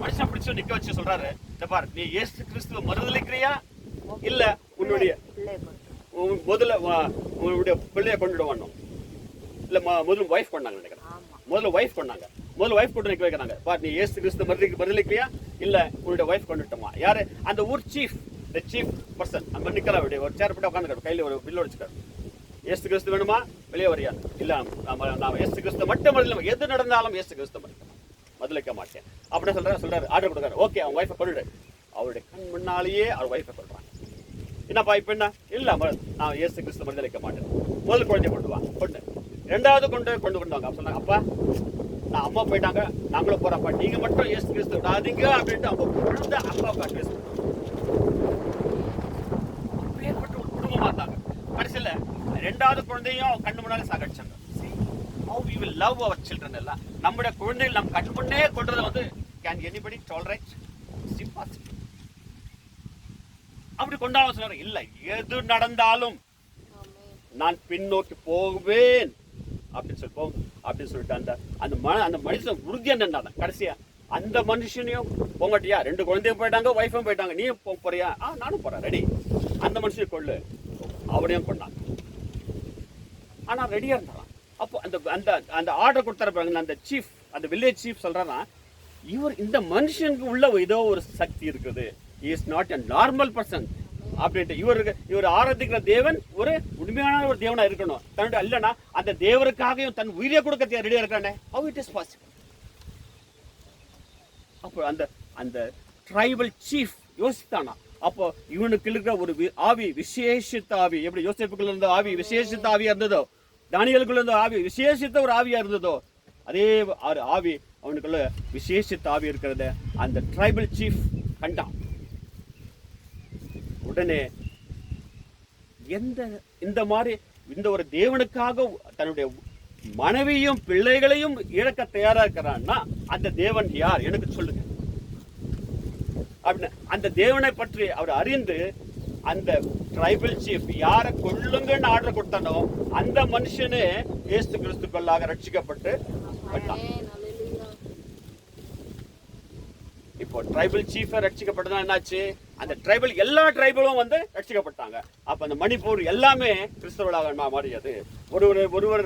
மனுஷன் பிடிச்சு நிக்க வச்சு சொல்றாரு, இந்த பாரு நீ இயேசு கிறிஸ்துவ மறுதலிக்கிறியா இல்ல உன்னுடைய முதல்ல உன்னுடைய பிள்ளைய கொண்டுடுவானோ இல்ல முதல்ல வைஃப் பண்ணாங்க நினைக்கிறேன். முதல்ல வைஃப் பண்ணாங்க. முதல்ல வைஃப் கொண்டு நிக்க வைக்கிறாங்க. பாரு நீ இயேசு கிறிஸ்து மறுதலிக்கிறியா இல்ல உன்னுடைய வைஃப் கொண்டுட்டோமா? யாரு? அந்த ஊர் சீஃப், தி சீஃப் பர்சன். அங்க நிக்கலாம், அப்படி ஒரு சேர் போட்டு உட்காந்துக்காரு, கையில ஒரு பில்லு வச்சுக்காரு. இயேசு கிறிஸ்து வேணுமா? வெளியே வரியா? இல்ல நான் இயேசு கிறிஸ்து மட்டும் மறுதலிக்க, எது நடந்தாலும் இயேசு கிறிஸ்து மறுதலிக்க மாட்டேன் அப்படின்னு சொல்றாரு. ஆர்டர் கொடுக்காரு. ஓகே, அவன் வைஃபை கொண்டுடு. அவருடைய கண் முன்னாலேயே அவர் வைஃபை கொள்றாங்க. என்னப்பா இப்ப என்ன? இல்ல நான் இயேசு கிறிஸ்து மறுதலிக்க மாட்டேன். முதல் குழந்தைய கொண்டு வா, கொண்டு. ரெண்டாவது கொண்டு வாங்க. சொன்னாங்க, அப்பா நான் அம்மா போயிட்டாங்க, நாங்களும் போறப்பா, நீங்க மட்டும் இயேசு கிறிஸ்து விடாதீங்க அப்படின்ட்டு அவங்க குழந்தை அப்பாவுக்கு அட்வைஸ் ஏற்பட்டு ஒரு குடும்பமா இருந்தாங்க. கடைசியில ரெண்டாவது குழந்தையும் கண்ணு முன்னாலே சாகடிச்சாங்க. How we will love our children எல்லாம் நம்முடைய குழந்தைகள் நம் கண் முன்னே கொண்டதை வந்து can anybody tolerate? It's impossible. அப்படி கொண்டாட சொன்னாரு. இல்ல, எது நடந்தாலும் நான் பின்னோக்கி போவேன் அப்படின்னு சொல்லிட்டு அந்த மனுஷன் உறுதி என்ன கடைசியா அந்த மனுஷனையும் போங்கட்டியா, ரெண்டு குழந்தையும் போயிட்டாங்க, வைஃபும் போயிட்டாங்க, நீயும் போறியா? நானும் போறேன், ரெடி. அந்த மனுஷன் கொள்ளு, அவனையும் கொண்டாங்க. ஆனா ரெடியா இருந்தாராம். அப்போ அந்த ஆர்டர் கொடுத்தாரு அந்த சீஃப், அந்த வில்லேஜ் சீஃப் சொல்றானா, இந்த மனுஷனுக்கு உள்ள ஏதோ ஒரு சக்தி இருக்குது. he is not a normal person அப்படின்ட்டு. இவர் ஆராதிக்கிற தேவன் ஒரு உண்மையான ஒரு தேவனா இருக்கணும். தன்னுடைய இல்லைன்னா அந்த தேவருக்காகவும் தன் உயிரை கொடுக்க ரெடியா இருக்கானே, how it is possible? அப்போ அந்த ட்ரைபல் சீஃப் யோசித்தானா, அப்போ இவனுக்கு இருக்கிற ஒரு ஆவி, விசேஷித்த ஆவி, எப்படி யோசிப்புக்குள்ள இருந்த ஆவி விசேஷித்த ஆவியா இருந்ததோ, தானியலுக்குள்ள இருந்த ஆவி விசேஷித்த ஒரு ஆவியா இருந்ததோ, அதே ஆவி அவனுக்குள்ள விசேஷித்த ஆவி இருக்கிறத அந்த ட்ரைபல் சீஃப் கண்டான். உடனே இந்த மாதிரி இந்த ஒரு தேவனுக்காக தன்னுடைய மனைவியும் பிள்ளைகளையும் இழக்க தயாரா இருக்கிறான்னா அந்த தேவன் யார் எனக்கு சொல்லுங்க அப்படின்னு அந்த தேவனை பற்றி அவர் அறிந்து அந்த ட்ரைபல் சீஃப் யாரை கொள்ளுங்கன்னு ஆர்டர் கொடுத்தானோ அந்த மனுஷனே இயேசு கிறிஸ்துக்குள்ளாக ரட்சிக்கப்பட்டு வந்தான். இப்போ ட்ரைபல் சீஃபை ரட்சிக்கப்பட்டதா என்னாச்சு? அந்த ட்ரைபல் எல்லா ட்ரைபலும் வந்து ரட்சிக்கப்பட்டாங்க. அப்ப அந்த மணிப்பூர் எல்லாமே கிறிஸ்தவர்களாக மாறியது. ஒருவர்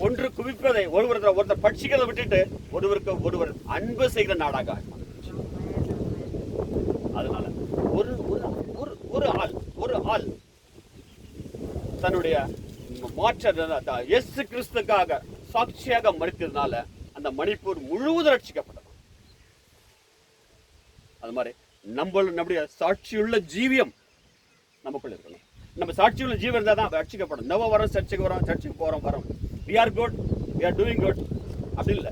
ஒன்று குவிப்பதை ஒருத்தர் பட்சிக்கிறதை விட்டுட்டு ஒருவர் அன்பு செய்கிற நாடாக. அதனால ஒரு ஆள் தன்னுடைய மாற்ற இயேசு கிறிஸ்துக்காக சாட்சியாக மறித்ததுனால அந்த மணிப்பூர் முழுவதும் ரட்சிக்கப்பட்டது. அது மாதிரி நம்முடைய சாட்சியுள்ள ஜீவியம் நமக்குள்ள இருக்கணும். நம்ம சாட்சியுள்ள ஜீவன் இருந்தால் தான் ரட்சிக்கப்படும். நம்ம வரோம், சர்ச்சுக்கு போறோம். we are good, we are doing good அப்படி இல்லை.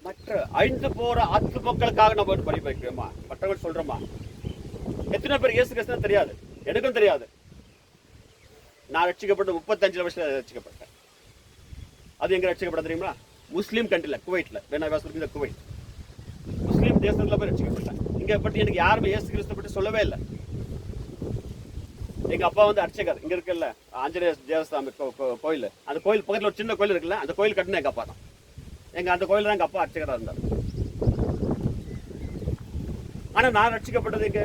மற்ற அழிந்து போற ஆத்து மக்களுக்காக நம்ம பலி வைக்கிறோமா? மற்றவர்கள் சொல்றோமா? எத்தனை பேர் இயேசு கிறிஸ்து தெரியாது, எனக்கும் தெரியாது. நான் ரட்சிக்கப்பட்டு 35 வருஷத்துல ரட்சிக்கப்பட்டேன். அது எங்க ரட்சிக்கப்பட்ட தெரியுமா? முஸ்லீம் கண்ட்ரில, குவைட்ல. குவைட் முஸ்லீம் தேசத்துல போய் ரட்சிக்கப்பட்டேன். இங்க பற்றி எனக்கு யாருமே இயேசு கிறிஸ்து பற்றி சொல்லவே இல்லை. எங்க அப்பா வந்து அர்ச்சகர். இங்க இருக்குல்ல ஆஞ்சநேய தேவஸ்தான கோயில், அந்த கோயில் பக்கத்துல ஒரு சின்ன கோயில் இருக்குல்ல, அந்த கோயில் கட்டின எங்க அப்பா தான். அந்த கோயில் தான் எங்க அப்பா அர்ச்சகராக இருந்தார். ஆனா நான் ரட்சிக்கப்பட்டது எங்க?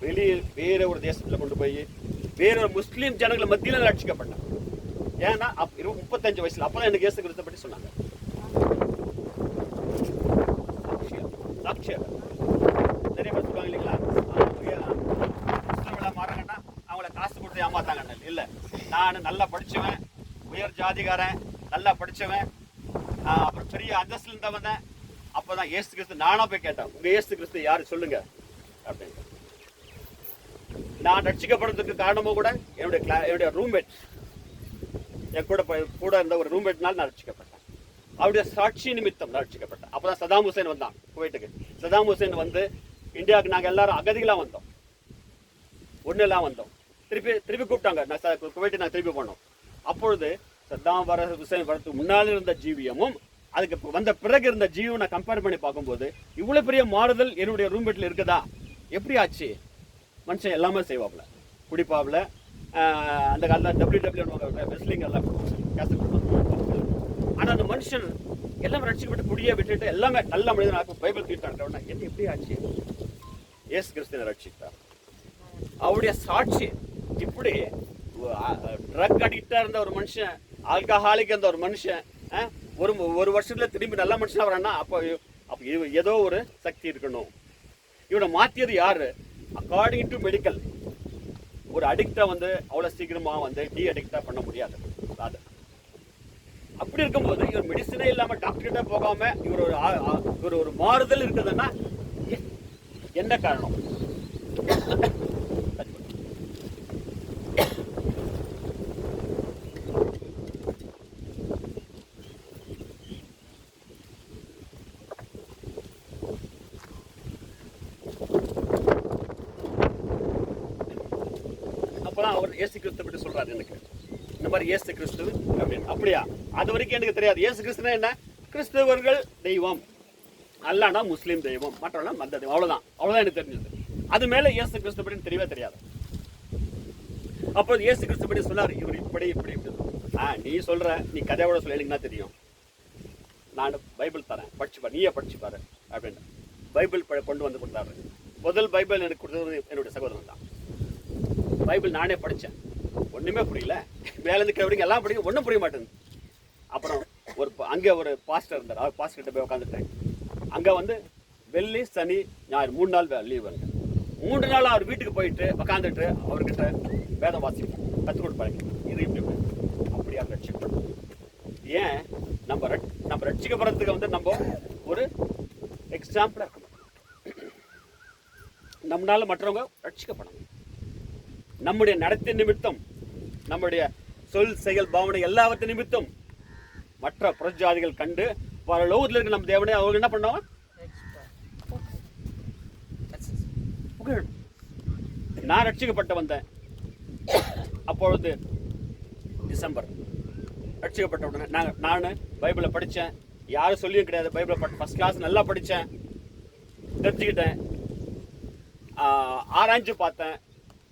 வெளியே வேற ஒரு தேசத்துல கொண்டு போய் வேற ஒரு முஸ்லீம் ஜனங்களை மத்தியில ரட்சிக்கப்பட்டேன். ஏன்னா 35 வயசுல அப்பதான் எனக்கு இயேசு கிறிஸ்து பற்றி சொன்னாங்க. நிறைய பேர் சொல்லுவாங்க இல்லைங்களா, மாறாங்கன்னா அவங்கள காசு கொடுத்து ஏமாத்தாங்க. இல்ல, நான் நல்லா படிச்சவன், உயர் ஜாதிகாரன், நல்லா படிச்சவன், அப்புறம் பெரிய அந்தஸ்துல இருந்தா வந்தேன். அப்பதான் இயேசு கிறிஸ்து நானா போய் கேட்டேன், உங்க இயேசு கிறிஸ்து யாரு சொல்லுங்க அப்படின்னு. நான் ரட்சிக்கப்படுறதுக்கு காரணமும் கூட என்னுடைய ரூம்மேட், என் கூட இருந்த ஒரு ரூம்மேட்னால நான் ரட்சிக்கப்பட்டேன். அவருடைய சாட்சி நிமித்தம் நான் ரட்சிக்கப்பட்டேன். அப்பதான் சதாம் ஹுசேன் வந்தான் குவைட்டுக்கு. சதாம் ஹுசேன் வந்து இந்தியாவுக்கு நாங்க எல்லாரும் அகதிகளா வந்தோம், ஒன்னெல்லாம் வந்தோம். திருப்பி கூப்பிட்டாங்க, குவைட்டு நான் திருப்பி போனோம். அப்பொழுது சதாம் ஹுசேன் வரதுக்கு முன்னால இருந்த ஜீவியமும் அதுக்கு வந்த பிறகு இருந்த ஜீவனை கம்பேர் பண்ணி பார்க்கும்போது இவ்வளவு பெரிய மாறுதல் என்னுடைய ரூம்மேட்ல இருக்குதா? எப்படி ஆச்சு? மனுஷன் எல்லாமே செய்வாப்ல, குடிப்பாப்ல, அந்த காலத்தில் WW வெஸ்லிங் எல்லாம் கேசட். ஆனா அந்த மனுஷன் எல்லாமே ரட்சிக்கப்பட்டு குடியை விட்டுட்டு எல்லாமே நல்ல மனிதனாக பைபிள் தீட்டான என்ன எப்படி ஆச்சு? இயேசு கிறிஸ்துவை ரட்சித்தார். அவருடைய சாட்சி இப்படி ட்ரக் அடிக்டா இருந்த ஒரு மனுஷன், ஆல்கஹாலிக் இருந்த ஒரு மனுஷன் ஒரு வருஷத்துல திரும்பி நல்ல மனுஷனா வரான்னா அப்போ ஏதோ ஒரு சக்தி இருக்கணும். இவனை மாத்தியது யாரு? அக்கார்டிங் டு மெடிக்கல் ஒரு அடிக்டா அவ்வளவு சீக்கிரமா டி அடிக்டா பண்ண முடியாது. அது அப்படி இருக்கும்போது இவர் மெடிசனே இல்லாம டாக்டர் கிட்ட போகாம இவர் ஒரு மாறுதல் இருக்குதுன்னா என்ன காரணம்? அப்பதான் அவர் இயேசு கிறிஸ்து பற்றி சொல்றாரு. எனக்கு இந்த மாதிரி இயேசு கிறிஸ்து அப்படின்னு அப்படியா? அது வரைக்கும் எனக்கு தெரியாது. இயேசு கிறிஸ்துனா என்ன? கிறிஸ்தவர்கள் தெய்வம், அல்லானா முஸ்லீம் தெய்வம், மற்றவெல்லாம் மந்த தெய்வம். அவ்வளவுதான் எனக்கு தெரிஞ்சது. அது மேல இயேசு கிறிஸ்து பற்றி தெரியவே தெரியாது. அப்போ இயேசு கிறிஸ்து பற்றி சொன்னார், இவர் இப்படி இப்படி இப்படி. நீ சொல்ற, நீ கதையோட சொல்ல, எனக்கு தெரியும், நான் பைபிள் தரேன், படிச்சுப்பாரு, நீயே படிச்சுப்பாரு அப்படின்னு பைபிள் கொண்டு வந்து கொடுத்தாரு. முதல் பைபிள் எனக்கு கொடுத்தது என்னுடைய சகோதரன் தான். பைபிள் நானே படித்தேன், ஒன்றுமே புரியல. மேலே இருக்கிறவங்க எல்லாம் படிக்க ஒன்றும் புரிய மாட்டேங்குது. அப்புறம் அங்கே ஒரு பாஸ்டர் இருந்தார். அவர் பாஸ்டர் கிட்ட போய் உட்காந்துட்டேன். அங்கே வெள்ளி சனி ஞாயிறு 3 நாள் லீவ் வருங்க. 3 நாள் அவர் வீட்டுக்கு போயிட்டு உட்காந்துட்டு அவர்கிட்ட வேதம் வாசிப்பேன், கற்றுக் கொடுப்பாங்க. இது இப்படி அப்படியா ரட்சிக்கப்படும். ஏன் நம்ம ரட்சிக்கப்படுறதுக்கு நம்ம ஒரு எக்ஸாம்பிளாக இருக்கணும். நம்மளால மற்றவங்க ரட்சிக்கப்படணும். நம்முடைய நடத்தை நிமித்தம், நம்முடைய சொல் செயல் பாவனை எல்லாவற்றை நிமித்தம் மற்ற புறஜாதிகள் கண்டு பரலோகத்தில் இருக்க நம்ம தேவனை அவங்க என்ன பண்ணுவாங்க? நான் ரட்சிக்கப்பட்ட வந்தேன். அப்பொழுது டிசம்பர் ரட்சிக்கப்பட்ட உடனே நான் பைபிளை படித்தேன். யாரும் சொல்லியும் கிடையாது. பைபிளை ஃபர்ஸ்ட் கிளாஸ் நல்லா படித்தேன், தெரிஞ்சுக்கிட்டேன், ஆராய்ஞ்சு பார்த்தேன்.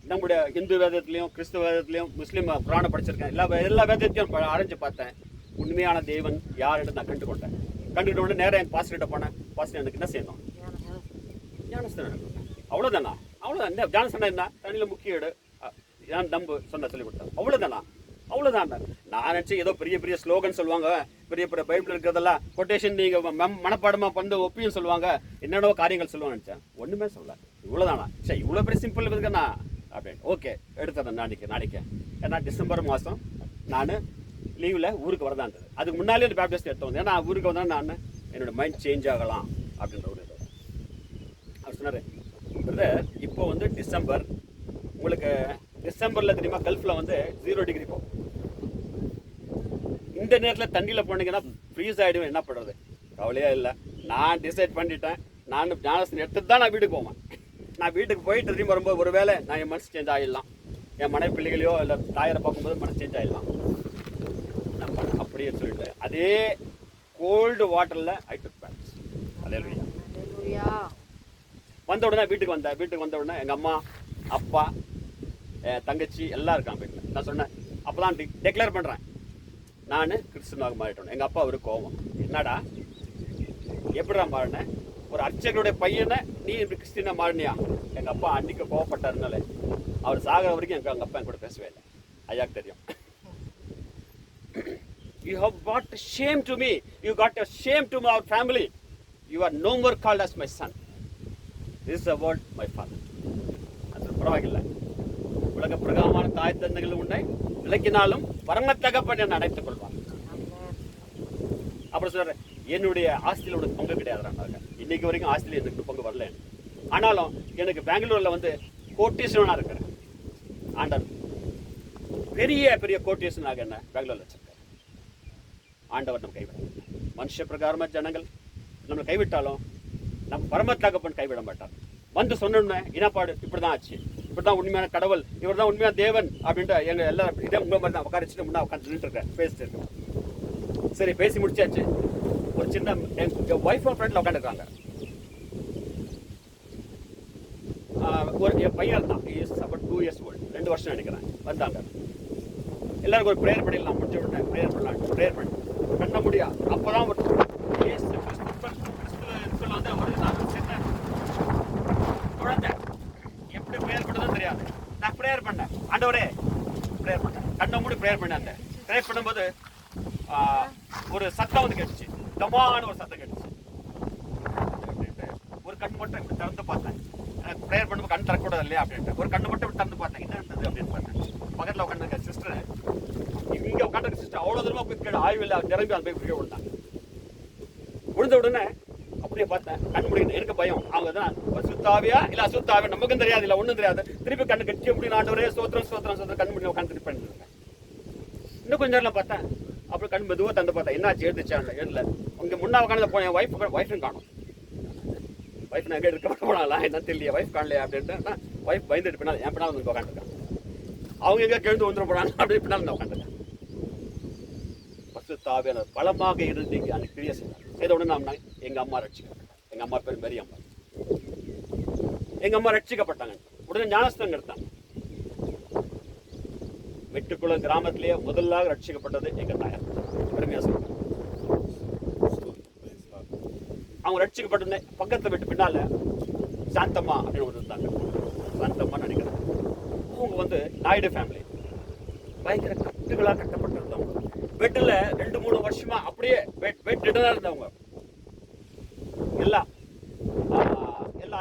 நம்முடைய இந்து வேதத்திலையும் கிறிஸ்துவ வேதத்திலையும் முஸ்லீம் புராணம் படிச்சிருக்கேன். எல்லா வேதத்தையும் ஆராய்ஞ்சு பார்த்தேன். உண்மையான தேவன் யாருன்னு நான் கண்டுகிட்ட உடனே நேரம் என் பாஸ்டர் கிட்ட போனேன். பாஸ்டர் எனக்கு என்ன செய்யணும்? ஞானஸ்தானம். அவ்வளோதானா? அவ்வளோதான். ஞானஸ்தானம் என்ன? தண்ணியில் முக்கிய இடு நம்பு சொன்ன சொல்லி கொடுத்தேன். அவ்வளோதான். நான் நினச்சேன் ஏதோ பெரிய பெரிய ஸ்லோகன் சொல்லுவாங்க, பெரிய பெரிய பைபிள் இருக்கிறதெல்லாம் கொட்டேஷன் நீங்கள் மனப்பாடமாக ஒப்பியும் சொல்லுவாங்க, என்னென்னவோ காரியங்கள் சொல்லுவாங்க நினச்சேன். ஒன்றுமே சொல்ல. இவ்வளோதானா? சரி, இவ்வளோ பெரிய சிம்பிள் இருக்குண்ணா அப்படின்னு. ஓகே, எடுத்துறேன் நாளைக்கு. ஏன்னா டிசம்பர் மாதம் நான் லீவில் ஊருக்கு வரதான் இருந்தது. அதுக்கு முன்னாலே ஒரு பேப்டிஸ்ட் எடுத்து வந்தேன். ஏன்னா ஊருக்கு வந்தால் நான் என்னோட மைண்ட் சேஞ்ச் ஆகலாம் அப்படின்ற ஒரு இது. அவர் சொன்னார், பிரதர் இப்போ டிசம்பர், உங்களுக்கு டிசம்பரில் தெரியுமா கல்ஃபில் 0 டிகிரி போகும். இந்த நேரத்தில் தண்ணியில் போனீங்கன்னா ஃப்ரீஸ் ஆகிடுவேன். என்ன பண்ணுறது? கவலையே இல்லை. நான் டிசைட் பண்ணிட்டேன். நான் ஞானஸ்தானம் எடுத்துட்டு தான் நான் வீட்டுக்கு போவேன். நான் வீட்டுக்கு போயிட்டு திரும்பி வரும்போது ஒரு வேளை நான் என் மனசு சேஞ்ச் ஆகிடலாம், என் மனைவி பிள்ளைகளையோ இல்லை தாயரை பார்க்கும்போது மனசு சேஞ்ச் ஆகிடலாம். நம்ம அப்படியே சொல்லிட்டு அதே கோல்டு வாட்டரில் ஐ டுக் பேட்ஸ். வந்த உடனே வீட்டுக்கு வந்த உடனே எங்கள் அம்மா, அப்பா, தங்கச்சி எல்லாம் இருக்காங்க வீட்டில். நான் சொன்னேன், அப்போ தான் டெக்ளேர் பண்ணுறேன், நான் கிறிஸ்துவனாக மாறிட்டேன். எங்கள் அப்பா ஒரு கோபம், என்னடா எப்படிடா மாறினேன்? ஒரு அர்ச்சகருடைய பையனை நீ இப்படி கிறிஸ்டினா மாறினியா? எங்கள் அப்பா அன்னைக்கு கோவப்பட்டாருனால அவர் சாகிற வரைக்கும் எங்கள் அப்பா என் கூட பேசவே இல்லை. ஐயாக்கு தெரியும். You have brought shame to me. You got a shame to our family. You are no more called as my son. This is the word my father. அது பரவாயில்லை. உலக பிரகாரமான தாய் தந்தைகள் உன்னை விளக்கினாலும் பரமத்தகப்பன் என்னை அடைத்துக் கொள்வார். அப்புறம் சொல்ற, என்னுடைய ஆஸ்தியில் உனக்கு பங்கு கிடையாது. இன்னைக்கு வரைக்கும் ஆஸ்தியில் எனக்கு பங்கு வரல. ஆனாலும் எனக்கு பெங்களூர்ல கோட்டீஸ்வரனா இருக்கிறேன். ஆண்டவர் பெரிய பெரிய கோட்டீஸ்வரனாக என்ன பெங்களூர்ல வச்சிருக்காரு. ஆண்டவர் நம்ம கைவிட, மனுஷ பிரகாரமா ஜனங்கள் நம்மளை கைவிட்டாலும் நம்ம பரமத்தகப்பன் கைவிட மாட்டார். சொன்னோன்னே இனப்பாடு இப்படிதான் ஆச்சு, இப்படிதான் உண்மையான கடவுள், இவர் தான் உண்மையான தேவன் அப்படின்ட்டு எங்க எல்லாரும் இதே உங்க மாதிரி தான் உட்கார வச்சுட்டு முன்னா உட்காந்து இருக்கேன், பேசிட்டு இருக்கேன். சரி, பேசி முடிச்சாச்சு. ஒரு சின்ன என் ஒய்ஃப் ஃப்ரெண்ட்ல உட்காந்துருக்காங்க. ஒரு என் பையன் தான், 2 years old, 2 வருஷம் நினைக்கிறேன். வந்தாங்க. எல்லாருக்கும் ஒரு ப்ரேயர் பண்ணிடலாம், முடிஞ்ச உடனே ப்ரேயர் பண்ணலாம். ப்ரேயர் பண்ணி பண்ண முடியாது. அப்போதான் இயேசு கிறிஸ்துவ வந்து ஒரு சின்ன குழந்தை எப்படி ப்ரேயர் பண்ணதுன்னு தெரியாது. நான் ப்ரேயர் பண்ணேன், ஆண்டவரே ப்ரேயர் பண்ணேன், கண்ணை மூடி ப்ரேயர் பண்ணேன். அந்த ப்ரேயர் பண்ணும்போது ஒரு சத்தம் வந்து கேட்டுச்சு, தமான ஒரு சத்தம் கேட்டுச்சு. ஒரு கண் மட்டும் இப்படி திறந்து பார்த்தேன். எனக்கு ப்ரேயர் பண்ணும்போது கண் திறக்கூடாது இல்லையா அப்படின்ட்டு ஒரு கண்ணு மட்டும் இப்படி திறந்து பார்த்தேன். என்ன இருந்தது அப்படின்னு பார்த்தேன். பக்கத்தில் உட்காந்துருக்க சிஸ்டர், இங்கே உட்காந்துருக்க சிஸ்டர் அவ்வளோ தூரமாக போய் கீழே ஆய்வில் நிரம்பி அந்த போய் கீழே விழுந்தாங்க. விழுந்த உடனே அப்படியே பார்த்தேன், கண் முடிக்கணும். எனக்கு பயம். அவங்க தான் சுத்தாவியா இல்லை அசுத்தாவியா நமக்கும் தெரியாது, இல்லை ஒன்றும் தெரியாது. திருப்பி கண்ணு கட்டி அப்படி ஆண்டவரே சோத்திரம் சோத்திரம் சோத்திரம் கண் முடியும் உட்காந்து திருப்பி பண்ணிருக்கேன். இன்னும் கொஞ்சம் நேரம் பார்த்தேன். அப்புறம் கண் மெதுவாக தந்து பார்த்தேன். என்னாச்சு எழுந்துச்சான்ல எழுதல. உங்க முன்னா உட்காந்து போனேன். ஒய்ஃபும் காணும். ஒய்ஃப் நான் எங்கே இருக்க போனாலாம் என்ன தெரியல, ஒய்ஃப் காணலையா அப்படின்ட்டு ஒய்ஃப் பயந்துட்டு பின்னால் என் பின்னால் வந்து உட்காந்துருக்காங்க. அவங்க எங்கே எழுந்து வந்துட போனாங்க அப்படி பின்னால் வந்து உட்காந்துருக்காங்க. பசுத்தாவியான பலமாக இருந்து அந்த கிரியை செய்த உடனே நான் எங்கள் அம்மா ரட்சிக்கப்பட்டாங்க. எங்கள் அம்மா பேர் பெரிய அம்மா. எங்கள் அம்மா ரட்சிக்கப்பட்டாங்க. உடனே ஞானஸ்தானம் எடுத்தாங்க. வெட்டுக்குளம் கிராமத்திலேயே முதலாக ரட்சிக்கப்பட்டது எங்கள் தாயார். பெருமையாக சொல்லுவாங்க. அவங்க ரட்சிக்கப்பட்ட பக்கத்தை விட்டு பின்னால சாந்தம்மா அப்படின்னு ஒரு இருந்தாங்க. சாந்தம்மா நினைக்கிறேன். அவங்க வந்து நாயுடு ஃபேமிலி. பயங்கர கட்டுகளாக கட்டப்பட்டு இருந்தவங்க. பெட்டில் 2-3 வருஷமா அப்படியே பெட் டெட்டாக இருந்தவங்க. எல்லா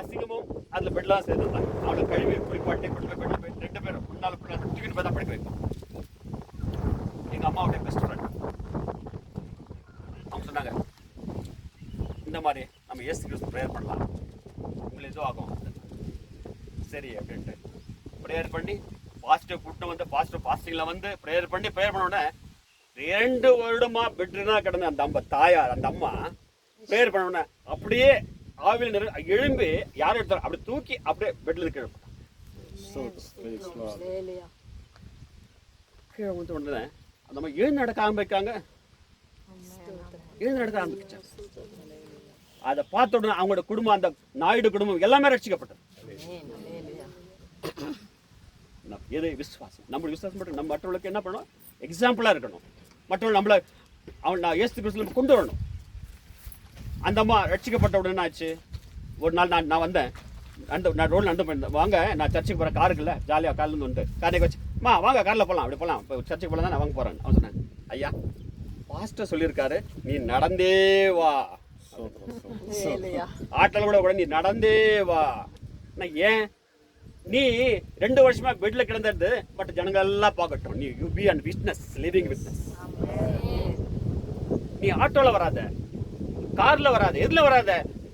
அசிங்கமும் அதில் பெட்லாம் சேர்ந்துருந்தாங்க. அவளை கழுவி குளிப்பாட்டி கொண்டு போய் பெட்டில் போய் 2 பேரும் முன்னாள் தூக்கிட்டு போய் தான் படிக்க வைப்போம். எங்கள் அம்மாவுடைய பெஸ்ட் ஃப்ரெண்ட். அவங்க சொன்னாங்க, இந்த மாதிரி நம்ம இயேசு கிறிஸ்து ப்ரேயர் பண்ணலாம், உங்களுக்கு இதுவும் ஆகும். சரி அப்படின்ட்டு ப்ரேயர் பண்ணி பாசிட்டிவ் கூட்டம் வந்து பாஸ்டிங்கில் வந்து ப்ரேயர் பண்ண உடனே 2 வருடமா பெட்ரூனா கிடந்த அந்த தாயார், அந்த அம்மா ப்ரேயர் பண்ண உடனே அப்படியே ஆவியில் எழும்பி யாரும் எடுத்தாலும் அப்படி தூக்கி அப்படியே பெட்ல கீழே கீழே வந்து உடனே அந்த அம்மா எழுந்து நடக்க ஆரம்பிக்காங்க. எழுந்து நடக்க ஆரம்பிச்சாங்க. அதை பார்த்த உடனே அவங்களோட குடும்பம், அந்த நாயுடு குடும்பம் எல்லாமே ரட்சிக்கப்பட்டது. எது விசுவாசம். நம்மளுடைய விசுவாசம் மட்டும் நம்ம மற்றவர்களுக்கு என்ன பண்ணணும், எக்ஸாம்பிளா இருக்கணும். மற்றவர்கள் நம்மளை நான் இயேசு கிறிஸ்துவுக்கு கொண்டு வரணும். அந்த அம்மா ரட்சிக்கப்பட்ட உடனே ஆச்சு. ஒரு நாள் நான் வந்தேன், நான் ரோடு நடந்து போயிருந்தேன். வாங்க நான் சர்ச்சுக்கு போகிறேன், காருக்கு இல்லை, ஜாலியாக கார்லேருந்து வந்து காரை வச்சு வாங்க காரில் போகலாம், அப்படி போகலாம், இப்போ சர்ச்சுக்கு போகலாம் தான் நான் வாங்க போகிறேன். அவன் சொன்னேன், ஐயா பாஸ்டர் சொல்லியிருக்காரு நீ நடந்தே வா, ஆட்டல் கூட நீ நடந்தே வா. ஏன் நீ 2 வருஷமா பெட்ல கிடந்தது, பட் ஜனங்க எல்லாம் பார்க்கட்டும், நீ you be and witness, living witness. நீ ஆட்டோல வராத, கார்ல வராத, எதுல வராத,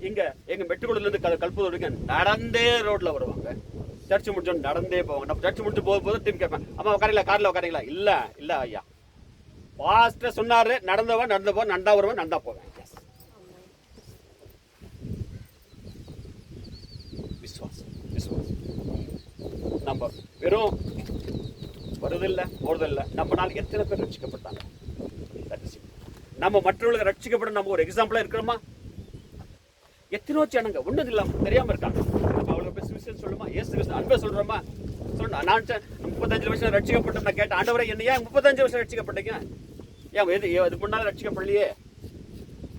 இங்க எங்க மெட்டுக்குடில இருந்து கல்பூர் வரைக்கும் நடந்தே ரோட்ல வருவாங்க. சர்ச் முடிச்சோம் நடந்தே போவாங்க. நம்ம சர்ச் முடிச்சு போகும்போது திரும்பி கேட்பேன், அம்மா உட்காரீங்களா, கார்ல உட்காரீங்களா? இல்ல ஐயா, பாஸ்டர் சொன்னாரு நடந்து போ, நண்டா வருவேன், நண்டா போவேன். விசுவாசம். நம்ம வெறும் வருதில்லை போறதில்லை, நம்மளால எத்தனை பேர் ரட்சிக்கப்பட்டாங்க. நம்ம மற்றவர்களுக்கு ரட்சிக்கப்பட நம்ம ஒரு எக்ஸாம்பிளா இருக்கிறோமா? எத்தனோ ஜனங்க ஒன்றும் இல்லாம தெரியாம இருக்காங்க. நம்ம அவ்வளவு பேர் சுவிசேஷம் சொல்லுமா, இயேசு கிறிஸ்து அன்பை சொல்றோமா? நான் 35 வருஷம் ரட்சிக்கப்பட்டேன். நான் கேட்டேன், ஆண்டவரே என்ன ஏன் 35 வருஷம் ரட்சிக்கப்பட்டீங்க, ஏன் இதுக்கு முன்னால ரட்சிக்கப்படலையே?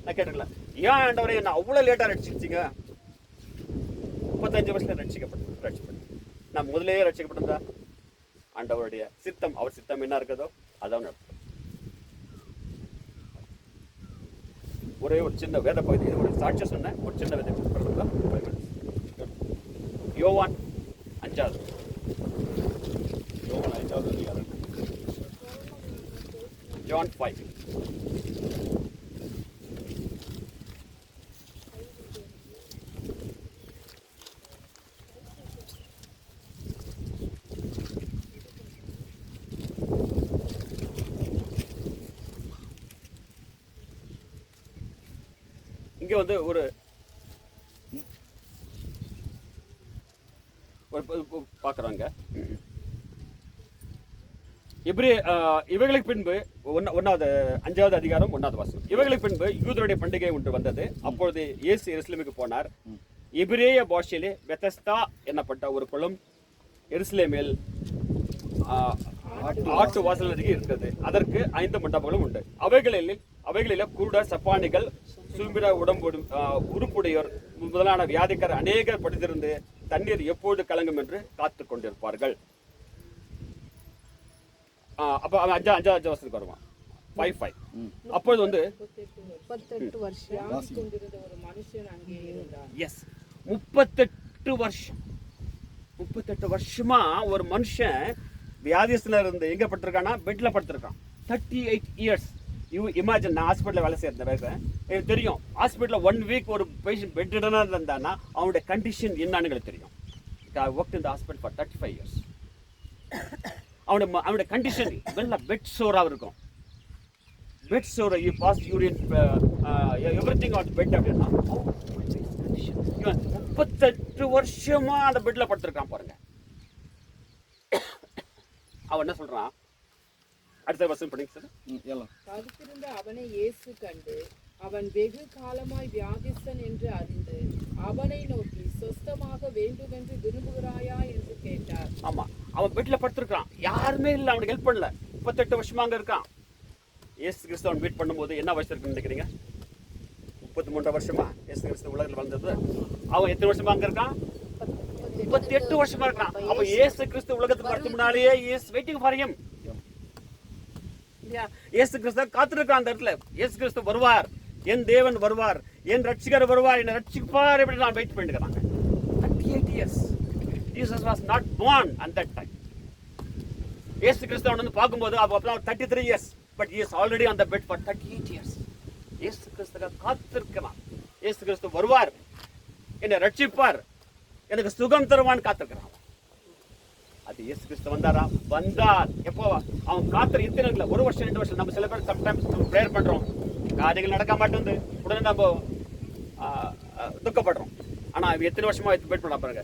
நான் கேட்டுக்கல, ஏன் ஆண்டவரே என்ன அவ்வளவு லேட்டா ரட்சிச்சிங்க? 35 வருஷத்துல ரட்சிக்கப்பட்டேன். நான் முதலே ரட்சிக்கப்பட்டிருந்தா ஆண்டவருடைய சித்தம், அவர் சித்தம் என்ன இருக்குதோ அதான் நடக்கும். ஒரே ஒரு சின்ன வேத பகுதி, ஒரு சாட்சியம் சொன்னேன், ஒரு சின்ன வேத யோவான் 5வது அதிகாரம், John 5. இங்க வந்து ஒரு பார்க்குறாங்க. இவைகளுக்கு பின்பு 5வது அதிகாரம் 1வது வசனம். இவைகளுக்கு பின்பு யூதருடைய பண்டிகை ஒன்று வந்தது. அப்பொழுது இயேசு எருசலேமுக்கு போனார். எபிரேய பாஷையிலே பெத்தஸ்தா என்னப்பட்ட ஒரு குளம் எருசலேமில் ஆட்டு வாசல் அருகே இருக்கிறது. அதற்கு 5 மண்டபங்களும் உண்டு. அவைகளில் குருடர், சப்பானிகள், சும்பிர உடம்போடு உறுப்புடையோர் முதலான வியாதிக்காரர் அநேகர் படுத்திருந்து தண்ணீர் எப்போது கலங்கும் என்று காத்து கொண்டிருப்பார்கள். அப்ப அஞ்சாவது வருஷத்துக்கு வருவான். 5:5. அப்பொழுது வந்து 38 வருஷமா ஒரு மனுஷன் வியாதிஸ்ல இருந்து எங்க படுத்திருக்கானா? பெட்ல படுத்திருக்கான். 38 இயர்ஸ். இமேஜின். நான் ஹாஸ்பிட்டலில் வேலை செய்யறேன், எனக்கு தெரியும். ஹாஸ்பிட்டலில் 1 வீக் ஒரு பேஷண்ட் பெட்டனா இருந்தானா அவனுடைய கண்டிஷன் என்னன்னு எனக்கு தெரியும். I worked in the hospital for 35 years. அவனுடைய கண்டிஷன் எல்லாம் பெட் சோராக இருக்கும். Bed sore, you pass urine, everything on bed அப்படின்னா 38 வருஷமா அந்த பெட்ல படுத்திருக்கான் பாருங்க. அவன் என்ன சொல்றான்? அடுத்த வருஷம் படிங்க சார். படுத்திருந்த அவனை இயேசு கண்டு அவன் வெகு காலமாய் வியாதிஸ்தன் என்று அறிந்து அவனை நோக்கி சொஸ்தமாக வேண்டும் என்று விரும்புகிறாயா என்று கேட்டார். ஆமா, அவன் பெட்ல படுத்திருக்கான், யாருமே இல்லை, அவனுக்கு ஹெல்ப் பண்ணல. 38 வருஷமா அங்க இருக்கான். இயேசு கிறிஸ்து அவன் மீட் பண்ணும்போது என்ன வயசு இருக்குன்னு நினைக்கிறீங்க? 33 வருஷமா இயேசு கிறிஸ்து உலகத்தில் வந்தது. அவன் எத்தனை வருஷமா அங்க இருக்கான்? 38 வருஷமா இருக்கான். அப்ப இயேசு கிறிஸ்து உலகத்துக்கு வரதுக்கு முன்னாலேயே இஸ் வெயிட்டிங் ஃபார் ஹிம். இயேசு கிறிஸ்து காத்திருக்கான் அந்த இடத்துல. இயேசு கிறிஸ்து வருவார், என் தேவன் வருவார், என் ரட்சிகர் வருவார், என்னை ரட்சிப்பார் எப்படி நான் வெயிட் பண்ணிருக்காங்க. 38 years. Jesus was not born at that time. இயேசு கிறிஸ்து அவன் வந்து பார்க்கும்போது அப்பதான் 33 years, but he is already on the bed for 38 years. இயேசு கிறிஸ்துக்கு காத்திருக்கிறான். இயேசு கிறிஸ்து வருவார், என்னை ரட்சிப்பார், எனக்கு சுகம் தருவான்னு காத்திருக்கிறான். அது இயேசு கிறிஸ்து வந்தாரா? வந்தார். எப்போ? அவன் காத்திரு எத்தனை இல்லை, 1 வருஷம் 2 வருஷம். நம்ம சில பேர் சம்டைம்ஸ் ப்ரேயர் பண்றோம், காரியங்கள் நடக்க மாட்டேங்குது, உடனே நம்ம துக்கப்படுறோம். ஆனா எத்தனை வருஷமா வெயிட் பண்ண பாருங்க.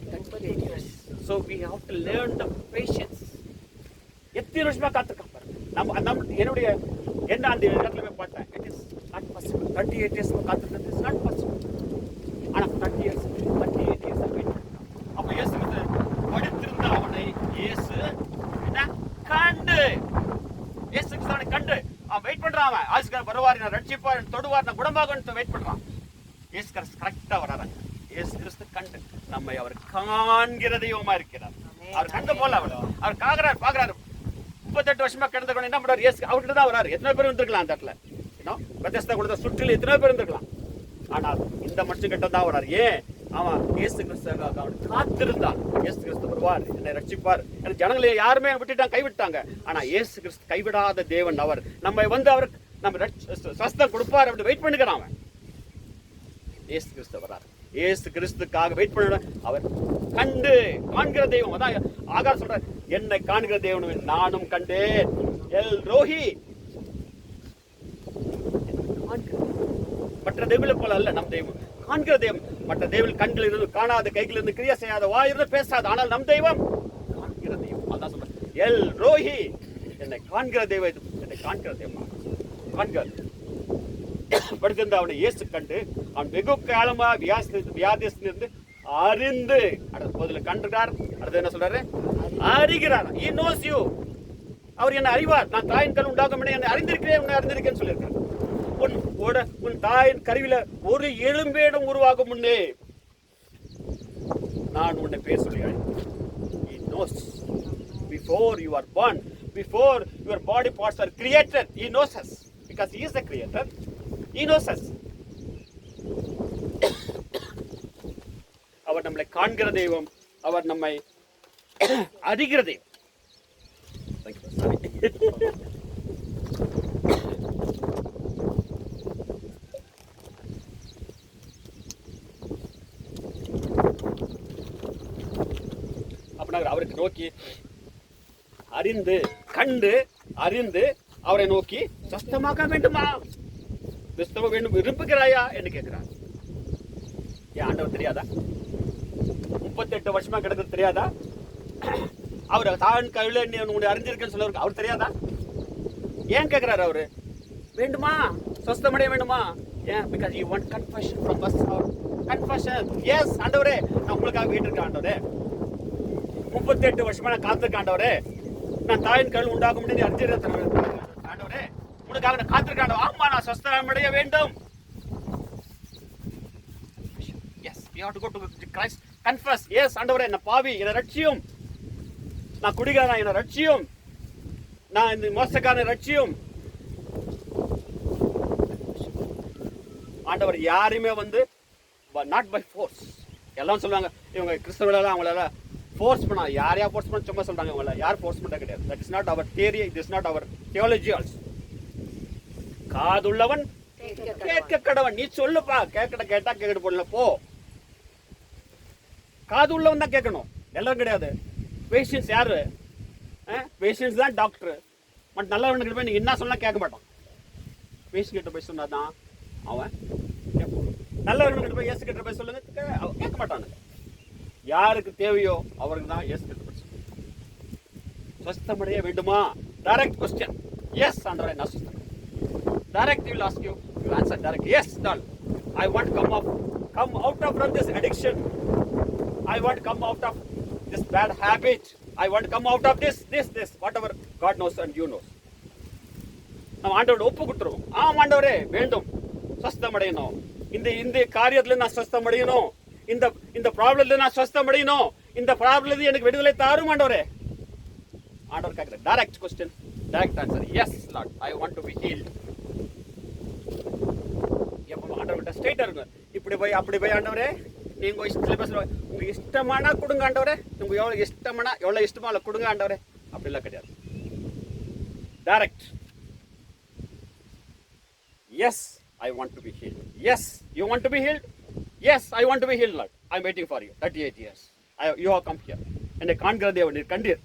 So we have to learn the patience. எத்தனை வருஷமா காத்திருக்கான் பாருங்க. நம்ம என்னுடைய என்ன அந்த இடத்துல போய் பார்த்தேன். It is not possible. 38 years காத்திருக்கிறது is not possible. ஆனா 38 years வெயிட். அப்ப இயேசு படுத்திருந்த அவனை இயேசு என்ன கண்டு, இயேசு கிறிஸ்துவை கண்டு அவன் வெயிட் பண்றான். அவன் ஆசிரியர் வருவார், நான் ரட்சிப்பார், தொடுவார், நான் குணமாகன்னு வெயிட் பண்றான். இயேசு கிறிஸ்து கரெக்டா வராங்க. இயேசு கிறிஸ்து கண்டு நம்மை அவர் காண்கிற தெய்வமா இருக்கிறார். அவர் கண்டு போல அவர் பாக்குறாரு. 38 வருஷமா கிடந்த என்ன பண்றாரு? இயேசு அவர்கிட்ட தான் வராரு. எத்தனை பேர் இருந்திருக்கலாம் அந்த இடத்துல? பெத்தெஸ்தா கொடுத்த சுற்றில எத்தனை பேர் இருந்திருக்கலாம். ஆனால் இந்த மனுஷன் கிட்ட தான் வராரு. ஏன்? அவன் இயேசு கிறிஸ்து அவன் காத்திருந்தான். இயேசு கிறிஸ்து வருவார், என்னை ரட்சிப்பார். எனக்கு ஜனங்களை யாருமே விட்டுட்டாங்க, கைவிட்டாங்க. ஆனா இயேசு கிறிஸ்து கைவிடாத தேவன். அவர் நம்மை வந்து அவர் நம்ம ஸ்வஸ்தம் கொடுப்பார் அப்படி வெயிட் பண்ணுகிறான் அவன். இயேசு கிறிஸ்து வரார். இயேசு கிறிஸ்துக்காக வெயிட் பண்ண அவர் கண்டு காண்கிற தெய்வம். அதான் ஆகார் சொல்ற, என்னை காண்கிற தேவன் நானும் கண்டேன். எல் ரோஹி, மற்ற தெய்வங்களை போல அல்ல நம் தெய்வம். காண்கிற தெய்வம். மற்ற தெய்வம் கண்கள் இருந்து காணாத, கைகள் இருந்து கிரியா செய்யாத, வாயிருந்து பேசாத, ஆனால் நம் தெய்வம் காண்கிற தெய்வம். அதான் சொல்ற, எல் ரோஹி, என்னை காண்கிற தெய்வம், என்னை காண்கிற தெய்வம். காண்கிற படுத்திருந்த அவனை இயேசு கண்டு அவன் வெகு காலமா வியாதியிலிருந்து அறிந்து, முதல்ல கண்டுட்டார். அடுத்து என்ன சொல்றாரு? அறிகிறார். He knows you. அவர் என்னை அறிவார். நான் தாயின் கல் உண்டாகும் என்னை அறிந்திருக்கிறேன், உன்னை அறிந்திருக்கேன்னு சொல்லியிருக்கார். உன் தாயின் கருவில ஒரு எலும்பேடும் உருவாகும் முன்னே நான் உன்னை பேர் சொல்லி அழைத்தேன். He knows before you are born, before your body parts are created. He knows us because he is the creator. He knows us. அவர் நம்மளை காண்கிற தெய்வம், அவர் நம்மை அறிகிற தெய்வம். அப்படின்னா அவருக்கு நோக்கி அறிந்து கண்டு அறிந்து அவரை நோக்கி சொஸ்தமாக்க வேண்டுமா, கிறிஸ்தவ வேண்டும் விரும்புகிறாயா என்று கேட்கிறார். என் ஆண்டவர் தெரியாதா? 38 வருஷமா கிடக்குறது தெரியாதா? அவர் தான் கையில உங்களை அறிஞ்சிருக்கேன்னு சொல்ல அவர் தெரியாதா? ஏன் கேட்கிறாரு அவரு? வேண்டுமா, சொஸ்தமடைய வேண்டுமா? ஏன்? because you want confession from us. confession. yes ஆண்டவரே, நான் உங்களுக்காக வீட்டிருக்கேன் ஆண்டவரே. 38 வருஷமா நான் காத்திருக்கேன் ஆண்டவரே. நான் தாயின் கையில் உண்டாகும் முடியாது அறிஞ்சிருக்கேன் ஆண்டவரே. உனக்காக நான் காத்திருக்கேன். ஆமா, நான் சொஸ்தமடைய வேண்டும். You have to go to Christ. Confess. Yes, ஆண்டவரே நான் பாவி, என்னை ரட்சியும். நான் குடிகாரன், என்னை ரட்சியும். நான் இந்த மோசக்காரனை ரட்சியும். ஆண்டவர் யாரையுமே வந்து நாட் பை ஃபோர்ஸ். எல்லாம் சொல்லுவாங்க இவங்க கிறிஸ்தவர்களெல்லாம் அவங்களால ஃபோர்ஸ் பண்ணா, யாரையா ஃபோர்ஸ் பண்ண சும்மா சொல்றாங்க. அவங்கள யார் ஃபோர்ஸ் பண்ண கிடையாது. That is not our theory, it is not our theology also. காதுள்ளவன் கேட்க கடவன். நீ சொல்லுப்பா, கேட்கட கேட்டா கேட்கட்டு போடல போ. காது உள்ளவன் தான் கேட்கணும், எல்லாரும் கிடையாது. பேஷன்ஸ் யாரு? பேஷன்ஸ் தான் டாக்டர். பட் நல்லவனுக்கு போய் நீங்க என்ன சொன்னா கேட்க மாட்டான். பேஷன் கிட்ட போய் சொன்னாதான் அவன் நல்லவனுக்கு போய் இயேசு கிட்ட போய் சொல்லுங்க கேட்க மாட்டானுங்க. யாருக்கு தேவையோ அவருக்கு தான் இயேசு கிட்ட போய் சொல்லுங்க. சுஸ்தமடைய வேண்டுமா? Direct question. எஸ் ஆண்டவரே நான் சுஸ்தம். Direct he will ask you, you answer direct. Yes, Lord. I want to come out of from this addiction. I want to come out of this bad habit. I want to come out of this, whatever God knows and you know. நாம் ஆண்டவரோட ஒப்பு கொடுத்துருவோம். ஆண்டவரே வேண்டும், சுஸ்தம் அடையணும். இந்த காரியத்துல நான் சுஸ்தம் அடையணும். இந்த ப்ராப்ளத்துல நான் சுஸ்தம் அடையணும். இந்த ப்ராப்ளத்துல எனக்கு விடுதலை தாரும் ஆண்டவரே. ஆண்டவர் கேட்கிற direct question, direct answer. Yes Lord, I want to be healed. ஆண்டவர்கிட்ட ஸ்ட்ரைட்டா இருக்கும். இப்படி போய் அப்படி போய் ஆண்டவரே நீங்க சிலபஸ்ல உங்க இஷ்டமான கொடுங்க ஆண்டவரே. உங்க எவ்வளவு இஷ்டமா இல்லை கொடுங்க ஆண்டவரே. அப்படிலாம் கிடையாது. Direct. Yes, I want to be healed. Yes, you want to be healed? Yes, I want to be healed Lord. I am waiting for you. 38 years you have come here. என்னை காண்கிற தேவன் நீர் கண்டீர்,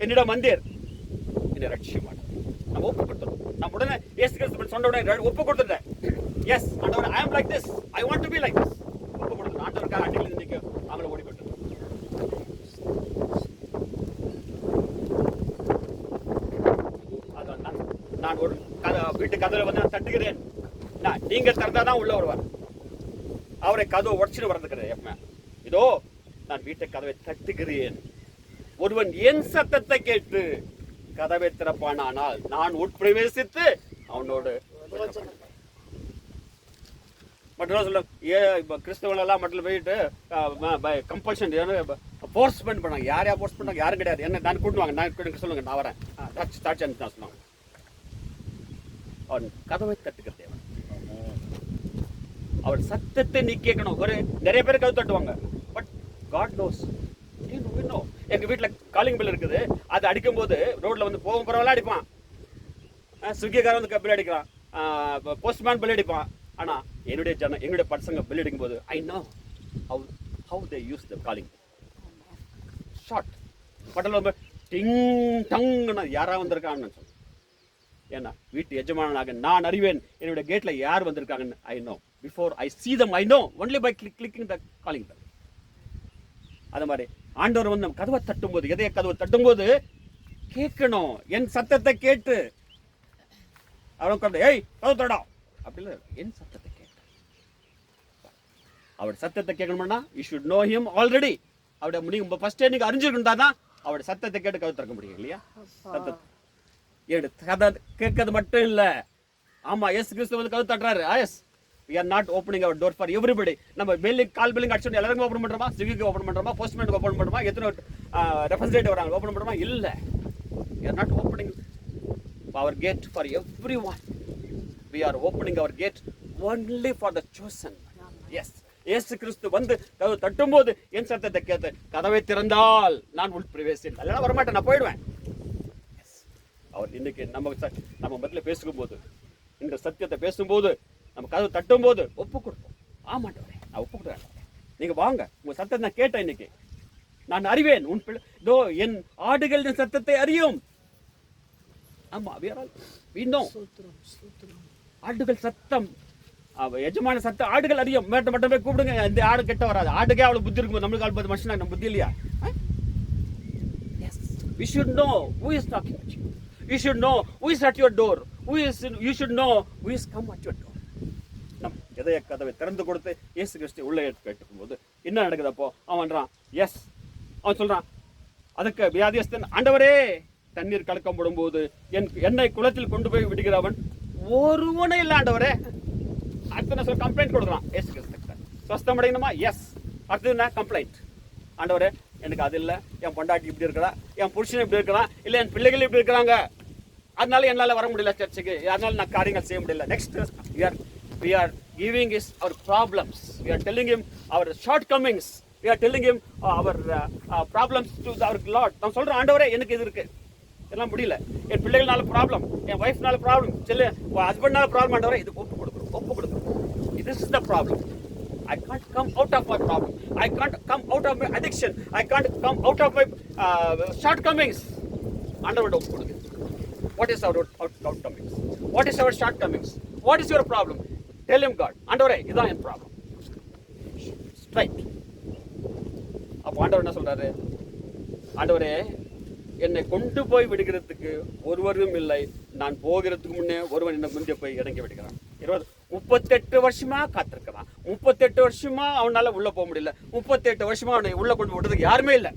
என்னிடம் வந்தீர், என்னை ரட்சிக்க மாட்டேன். நம்ம ஒப்பு கொடுத்துறோம். நம்ம உடனே இயேசு கிறிஸ்து சொன்ன உடனே ஒப்பு கொடுத்துட்டேன். எஸ் ஆண்டவரே, I am like this, I want to be like this. ஒப்பு கொடுத்துட்டேன். ஆண்டவருக்காக அடிக்கடி இன்னைக்கு அவங்கள ஓடிக்கொண்டு நான் ஒரு வீட்டு கதவை வந்து நான் தட்டுகிறேன். நீங்க திறந்தாதான் உள்ள வருவார். அவரை கதவை உடச்சுட்டு வரதுக்கிறேன். எப்ப இதோ நான் வீட்டை கதவை தட்டுகிறேன், ஒருவன் என் சத்தத்தை கேட்டு கதவை திறப்பானால் நான் உட்பிரவேசித்து அவனோடு மட்டும் சொல்ல. கிறிஸ்தவர்கள் எல்லாம் மட்டும் போயிட்டு கம்பல்ஷன் ஃபோர்ஸ் பண்ணாங்க. யாரையா ஃபோர்ஸ் பண்ணாங்க? யாரும் கிடையாது. என்ன நான் கூட்டுவாங்க, நான் சொல்லுங்க, நான் வரேன், தாட்சி நான் சொன்னாங்க. அவன் கதவை தட்டுகிற தேவன். அவர் சத்தத்தை நீ கேட்கணும். ஒரு நிறைய பேர் கதவு தட்டுவாங்க. But God nose. எங்க வீட்டுல காலிங் பெல் இருக்குது. அது அடிக்கும் போது ரோட்ல வந்து போகும் பரவாயில்ல அடிப்பான். ஸ்விக்கிக்காரன் வந்து பெல் அடிக்கிறான், போஸ்ட்மேன் பெல் அடிப்பான். ஆனா என்னுடைய பசங்க பெல் அடிக்கும் போது I know how they use the calling short. பட்டல டிங் டங்னா யாரா வந்திருக்காங்கன்னு சொல்லுங்க. ஏன்னா வீட்டு எஜமானனாக நான் அறிவேன் என்னுடைய கேட்ல யார் வந்திருக்காங்கன்னு. I know before I see them. I know only by clicking the calling bell. அது மாதிரி ஆண்டவர் வந்து கதவை தட்டும் போது, எதைய கதவை தட்டும் போது கேட்கணும். என் சத்தத்தை கேட்டு அவன் ஏய் கதவு தடா அப்படி இல்லை, என் சத்தத்தை கேட்டு. அவருடைய சத்தத்தை கேட்கணும்னா you should know him already. அவருடைய நீங்க ஃபர்ஸ்டே நீங்க அறிஞ்சிருந்தா தான் அவருடைய சத்தத்தை கேட்டு கதவு திறக்க முடியும் இல்லையா? கதை கேட்கறது மட்டும் இல்ல. ஆமா, இயேசு கிறிஸ்து வந்து கதவு தட்டுறாரு. Yes, we are not opening our door for everybody. நம்ம பில்லிங் கால் பில்லிங் அடிச்சு எல்லாருக்கும் ஓபன் பண்றோமா? ஸ்விக்கிக்கு ஓபன் பண்றோமா? போஸ்ட்மேனுக்கு ஓபன் பண்றோமா? எத்தனை ரெப்ரசன்டேட்டிவ் வராங்க ஓபன் பண்றோமா? இல்ல. we are not opening our gate for everyone. we are opening our gate only for the chosen. yes, இயேசு கிறிஸ்து வந்து கதவு தட்டும்போது என் சத்தத்தை கேட்டு கதவை திறந்தால் நான் உள் பிரவேசிப்பேன். அதெல்லாம் வரமாட்டேன், நான் போயிடுவேன். அவர் இன்னைக்கு நம்ம மத்தியில பேசும்போது, இந்த சத்தியத்தை பேசும்போது, நம்ம கதவு தட்டும் போது ஒப்பு கொடுப்போம். ஆமாண்டவரே, நான் ஒப்பு கொடுக்குறேன், நீங்க வாங்க, உங்க சத்தத்தை நான் கேட்டேன். இன்னைக்கு நான் அறிவேன், உன் பிள்ளை என் ஆடுகளின் சத்தத்தை அறியும். ஆமா, ஆடுகள் சத்தம், எஜமான சத்தம் ஆடுகள் அறியும். மட்டும் போய் கூப்பிடுங்க, இந்த ஆடு கெட்ட வராது. ஆடுக்கே அவ்வளவு புத்தி இருக்கும், நம்மளுக்கு 40 மனுஷன் நம்ம புத்தி இல்லையா? We should know who is talking at you. You should know who is at your door. You should know who is come at your door. நம் எதைய கதவை திறந்து கொடுத்து இயேசு கிறிஸ்து உள்ள கேட்டுக்கும் போது என்ன நடக்குது? அப்போ அவன்றான், எஸ், அவன் சொல்றான், அதுக்கு வியாதியஸ்தன், ஆண்டவரே தண்ணீர் கலக்கம் போடும்போது என்னை குளத்தில் கொண்டு போய் விடுகிறவன் ஒருவனே இல்லை ஆண்டவரே. அடுத்த சொல்ல கம்ப்ளைண்ட் கொடுக்குறான் இயேசு கிறிஸ்து. சொஸ்தம் அடையணுமா? எஸ். அடுத்தது என்ன? கம்ப்ளைண்ட். ஆண்டவரே எனக்கு அது இல்லை, என் பொண்டாட்டி இப்படி இருக்கிறா, என் புருஷன் இப்படி இருக்கிறான், இல்லை என் பிள்ளைகள் இப்படி இருக்கிறாங்க, அதனால என்னால் வர முடியல சர்ச்சுக்கு, அதனால நான் காரியங்கள் செய்ய முடியல. Next we are giving his our problems, we are telling him our shortcomings, we are telling him our problems to our Lord. நான் சொல்றேன், ஆண்டவரே எனக்கு இது இருக்கு, எல்லாம் முடியல, என் பிள்ளைகள்னால ப்ராப்ளம், என் ஒய்ஃப்னால ப்ராப்ளம், ஹஸ்பண்ட்னால ப்ராப்ளம், ஆண்டவரே இது ஒப்பு கொடுக்குறோம். This is the problem. I can't come out of my problem. I can't come out of my addiction. I can't come out of my shortcomings. ஆண்டவரோட ஒப்பு கொடுங்க. What is our shortcomings? What is our shortcomings? What is your problem? Tell him, God. ஆண்டவரே இதான் என் problem. Straight. அப்போ ஆண்டவர் என்ன சொல்றாரு? ஆண்டவரே என்னை கொண்டு போய் விடுகிறதுக்கு ஒருவரும் இல்லை, நான் போகிறதுக்கு முன்னே ஒருவன் என்னை முந்தைய போய் இறங்கி விடுகிறான். 38 வருஷமா காத்திருக்கிறான். 38 வருஷமா அவனால உள்ள போக முடியல. 38 வருஷமா அவனை உள்ள கொண்டு விடுறதுக்கு யாருமே இல்லை.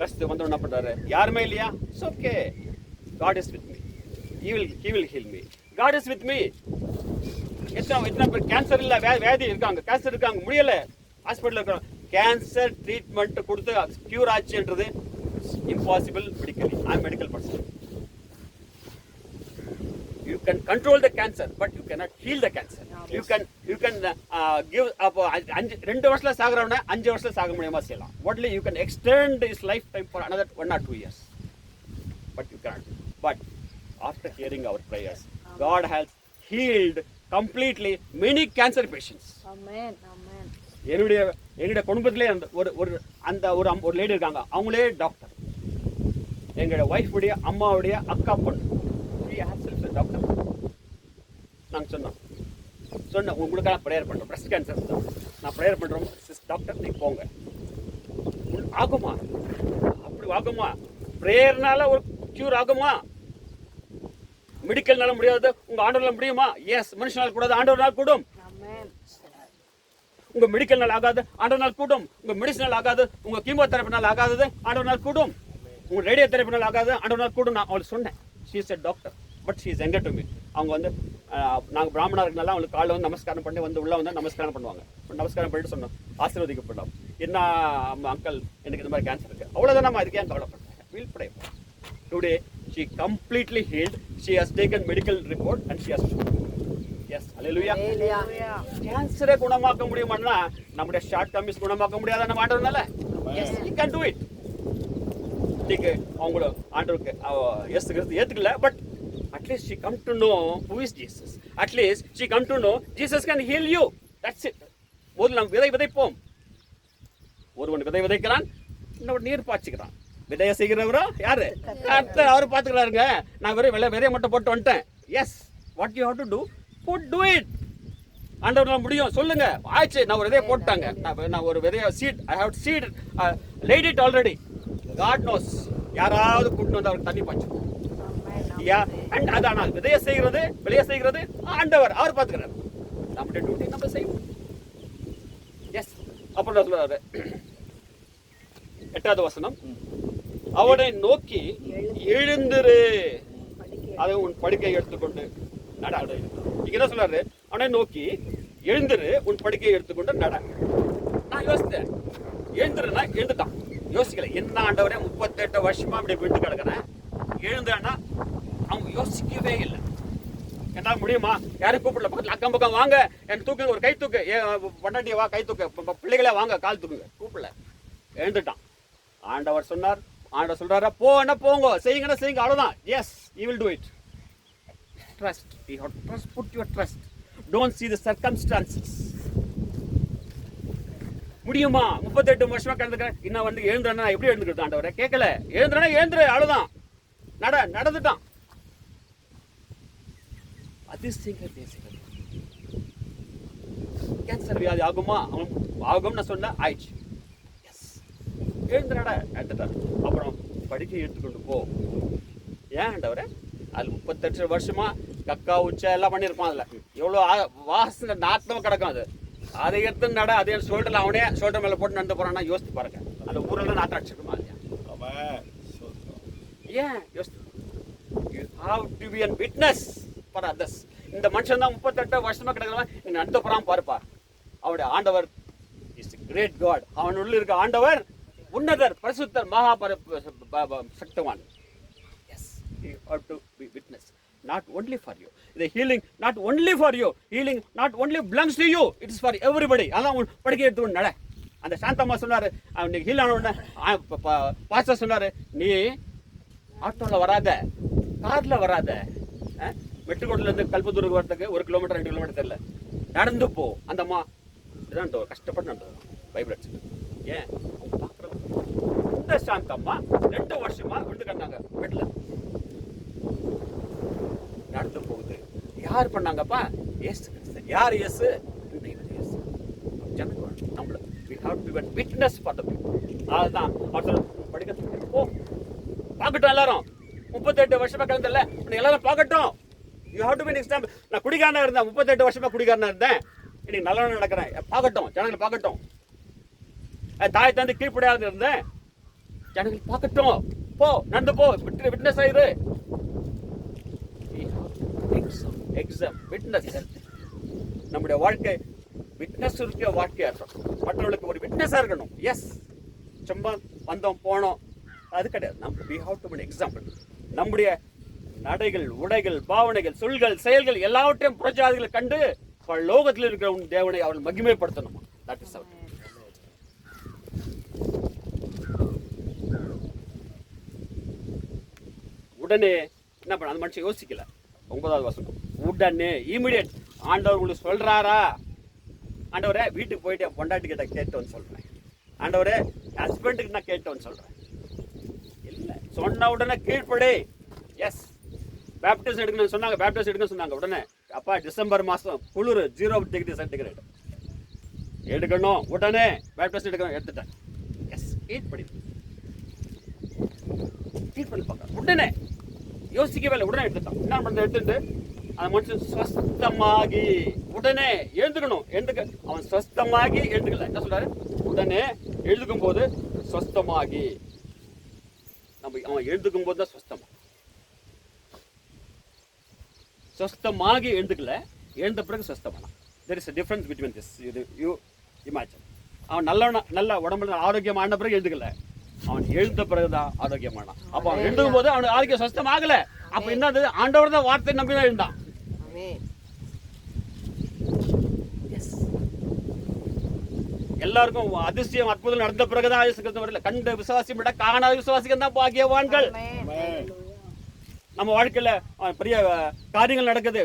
வந்தவன் என்ன பண்றாரு? யாருமே இல்லையா? It's okay, God is with me. He will heal me. God is with me. எத்தனை பேர் கேன்சர் இல்ல, வியாதி இருக்காங்க, கேன்சர் இருக்காங்க, முடியல, ஹாஸ்பிட்டல் இருக்காங்க, கேன்சர் ட்ரீட்மெண்ட் கொடுத்து கியூர் ஆச்சுன்றது impossible medically. I am medical person. You can control the cancer, but you cannot heal the cancer. You can give up 2 வருஷத்துல சாகுறவனை 5 வருஷத்துல சாக முடியுமா செய்யலாம். Only you can extend his lifetime for another 1 or 2 years, but you cannot. But after hearing our prayers, God has healed completely many cancer patients. Amen, amen. என்னுடைய குடும்பத்திலே ஒரு lady இருக்காங்க, அவங்களே டாக்டர். எங்களுடைய ஒய்ஃபுடைய அம்மாவுடைய அக்கா பொண்ணு டாக்டர். நாங்கள் சொன்னோம் உங்களுக்கு நான் ப்ரேயர் பண்ணுறோம், பிரஸ்ட் கேன்சர் தான் நான் ப்ரேயர் பண்ணுறோம் டாக்டர், நீ போங்க. ஆகுமா? அப்படி ஆகுமா? ப்ரேயர்னால ஒரு கியூர் ஆகுமா? மெடிக்கல்னால முடியாது, உங்க ஆண்டவரால முடியுமா? எஸ். மனுஷனால் கூடாது, ஆண்டவரால் கூடும். உங்க மெடிக்கல்னால் ஆகாது, ஆண்டவரால் கூடும். உங்க மெடிசனால் ஆகாது, உங்க கீமோதெரபினால் ஆகாதது, ஆண்டவரால் கூடும். உங்க ரேடியோ தெரபினால் ஆகாது, ஆண்டவரால் கூடும். நான் அவளுக்கு சொன்னேன். she is a doctor but she is younger to me. அவங்க வந்து நாங்கள் பிராமணா இருக்கனால அவங்களுக்கு காலைல வந்து நமஸ்காரம் பண்ணி வந்து உள்ள வந்து நமஸ்காரம் பண்ணுவாங்க. நமஸ்காரம் பண்ணிட்டு சொன்னோம், ஆசீர்வதிக்கப்பட்டோம். என்ன அங்கிள் எனக்கு இந்த மாதிரி கேன்சர் இருக்கு, அவ்வளோதான், நம்ம அதுக்கு ஏன் கவலைப்படுறேன். We'll pray. Today she completely healed. She has taken medical report and she has yes, hallelujah. கேன்சரை குணமாக்க முடியுமான்னா நம்முடைய ஷார்ட் கம்மிஸ் குணமாக்க முடியாத நம்ம ஆண்டவர்னால yes, he can do it. இன்னைக்கு அவங்கள ஆண்டவருக்கு இயேசு கிறிஸ்து ஏத்துக்கல, but at least she come to know who is Jesus. At least she come to know Jesus can heal you. That's it. முதல்ல நாம் விதைப்போம். ஒருவன் விதைக்கிறான், இன்னொரு நீர் பாய்ச்சிக்கிறான். விதைய செய்கிறவரோ யாரு? கர்த்தர். அவர் பாத்துக்கிறாருங்க. நான் விதைய மட்டும் போட்டு வந்துட்டேன். Yes, what you have to do it. ஆண்டவரால் முடியும். சொல்லுங்க, ஆச்சு, நான் ஒரு விதைய போட்டாங்க, நான் ஒரு விதைய seed, I have seed laid it already. God knows. யாராவது கூட்டு வந்து அவருக்கு தண்ணி பாய்ச்சும். அண்ட் அதான் விதைய செய்கிறது, வெளிய செய்கிறது ஆண்டவர், அவர் பாத்துக்கிறார். நம்முடைய டியூட்டி நம்ம செய்வோம். எஸ். அப்புறம் சொல்றாரு 8வது வசனம், அவனை நோக்கி எழுந்திரு, அதை உன் படுக்கையை எடுத்துக்கொண்டு நட. இங்க என்ன சொல்றாரு? அவனை நோக்கி எழுந்திரு, உன் படுக்கையை எடுத்துக்கொண்டு நட. நான் யோசித்தேன், எழுந்துருன்னா எழுந்துட்டான். யோசிக்கல, என்ன ஆண்டவரே 38 வருஷமா அப்படி விட்டு கிடக்கிறேன், எழுந்தான்னா அவங்க யோசிக்கவே இல்லை. என்னால் முடியுமா? யாரும் கூப்பிடல, பக்கத்தில் அக்கம் பக்கம் வாங்க என் தூக்குங்க, ஒரு கை தூக்கு, பொண்டாட்டிய வா கை தூக்கு, பிள்ளைகளே வாங்க கால் தூக்குங்க, கூப்பிடல, எழுந்துட்டான். ஆண்டவர் சொன்னார், ஆண்டவர் சொல்றாரா, போனா போங்க, செய்யுங்கன்னா செய்யுங்க, அவ்வளவுதான். Yes, you will do it. Trust. You have to trust. Put your trust. Don't see the circumstances. முடியுமா? 38 வருஷமா கிடந்துக்கிறேன், இன்னும் வந்து எழுந்துறா எப்படி எழுந்துக்கிறது? ஆண்டவரை கேட்கல, எழுந்துறா எழுந்துரு, அவ்வளவுதான், நடந்துட்டான். அதிசயங்க பேசுகிறது. கேன்சர் வியாதி ஆகுமா? ஆகும் நான் சொன்ன ஆயிடுச்சு. எஸ், எழுந்துடா, எடுத்துட்டார். அப்புறம் படிக்கை எடுத்துக்கொண்டு போ. ஏன் ஆண்டவரே? அது 38 வருஷமா கக்கா உச்சா எல்லாம் பண்ணியிருப்பான். அதுல எவ்வளவு வாசனை நாத்தம் கிடக்கும். அதை எடுத்து நட, அதே ஷோல்டர்ல அவனே ஷோல்டர் மேல போட்டு நடந்து போறான்னா யோசித்து பாருங்க, அந்த ஊரெல்லாம் நாட்டம் அடிச்சிருக்குமா இல்லையா? ஏன் யோசித்து? You have to be a witness for others. இந்த மனுஷன் தான் 38 வருஷமா கிடக்கிறவன் நீ நடந்து போறான் பாருப்பா. அவருடைய ஆண்டவர் இஸ் கிரேட் காட். அவன் உள்ள இருக்க ஆண்டவர் உன்னதர், பரிசுத்தர், மகா சக்தவான். Yes, you have to be witness, not only for you. The healing not only for you, healing not only belongs to you, it is for everybody. அதான் உன் படுக்கை எடுத்து நட. அந்த சாந்தம்மா சொன்னாரு, அவனுக்கு ஹீல் ஆன உடனே பாஸ்டர் சொன்னாரு, நீ ஆட்டோல வராத, கார்ல வராத, மெட்ரோல இருந்து கல்பத்தூருக்கு வரதுக்கு 1 கிலோமீட்டர் 2 கிலோமீட்டர் தெரியல, நடந்து போ. அந்த அம்மா இதான் கஷ்டப்பட்டு நடந்தது வைப்ரேட். ஏன் பார்க்குறது இந்த சாந்தம்மா 2 வருஷமா விழுந்து கிடந்தாங்க பெட்ல, நடந்து போகுது. யார் பண்ணாங்கப்பா? இயேசு கிறிஸ்து. யார் இயேசு? இயேசு. ஜனங்கள் நம்மள we have to be a witness for the people. அதுதான் அவர் படிக்கிறது. ஓ பார்க்கட்டும் எல்லாரும், 38 வருஷமா கலந்தல, எல்லாரும் பார்க்கட்டும். You have to be next time. நான் குடிகாரனா இருந்தேன், 38 வருஷமா குடிகாரனா இருந்தேன், இன்னைக்கு நல்லவனா நடக்கிறேன். பார்க்கட்டும், ஜனங்கள் பார்க்கட்டும். தாய் தந்து கீழ்ப்படியாக இருந்தேன், ஜனங்கள் பார்க்கட்டும். போ, நடந்து போ, விட்னஸ் ஆயிரு. Exam witness. நம்முடைய வாழ்க்கை விட்னஸ் இருக்க வாழ்க்கையா இருக்கணும். மற்றவர்களுக்கு ஒரு விட்னஸா இருக்கணும். எஸ், சும்மா வந்தோம் போனோம் அது கிடையாது. நம்ம we have to be an example. நம்முடைய நடைகள், உடைகள், பாவனைகள், சொல்கள், செயல்கள் எல்லாவற்றையும் புறஜாதிகளை கண்டு லோகத்தில் இருக்கிற தேவனை அவர்கள் மகிமைப்படுத்தணும். தட் இஸ் அவர். உடனே என்ன பண்ண, அந்த மனுஷன் யோசிக்கல. 9வது வசனம், உடனே இமிடியேட். ஆண்டவர் உங்களுக்கு சொல்றாரா? ஆண்டவரே வீட்டுக்கு போயிட்டு பொண்டாட்டி கிட்ட கேட்டோன்னு சொல்றேன், ஆண்டவரே ஹஸ்பண்டுக்கு நான் கேட்டோன்னு சொல்றேன். இல்லை, சொன்ன உடனே கீழ்ப்படி. எஸ், பேப்டிஸ்ட் எடுக்கணும்னு சொன்னாங்க, பேப்டிஸ்ட் எடுக்கணும்னு சொன்னாங்க. உடனே அப்பா டிசம்பர் மாதம் குளிர் 0 டிகிரி சென்டிகிரேட் எடுக்கணும், உடனே பேப்டிஸ்ட் எடுக்கணும், எடுத்துட்டேன். எஸ், கீழ்ப்படி பார்க்க உடனே யோசிக்கவே இல்லை, உடனே எடுத்துட்டான். என்ன பண்ண எடுத்துட்டு அந்த மனுஷன் ஸ்வஸ்தமாகி உடனே எழுந்துக்கணும். எழுந்துக்க அவன் ஸ்வஸ்தமாகி எழுந்துக்கல. என்ன சொல்றாரு? உடனே எழுதுக்கும் போது ஸ்வஸ்தமாகி. நம்ம அவன் எழுதுக்கும் போது தான் ஸ்வஸ்தமா. ஸ்வஸ்தமாகி எழுந்துக்கல, எழுந்த பிறகு ஸ்வஸ்தமான. there is a difference between this. you imagine. அவன் நல்ல உடம்புல ஆரோக்கியமான பிறகு எழுந்துக்கல, அவன் எழுந்த பிறகுதான் ஆரோக்கியமான. அப்ப அவன் எழுதும் போது அவனுக்கு ஆரோக்கியம் ஸ்வஸ்தம் ஆகல. அப்ப என்னது? ஆண்டவர் தான் வார்த்தை நம்பிதான் எழுந்தான். எல்லாருக்கும் அதிசயம் அற்புதம் நடந்த பிறகுதான் வரல. கண்ட விசுவாசி விட காணாத விசுவாசிகள் தான் பாக்கியவான்கள். நம்ம வாழ்க்கையில பெரிய காரியங்கள் நடக்குது,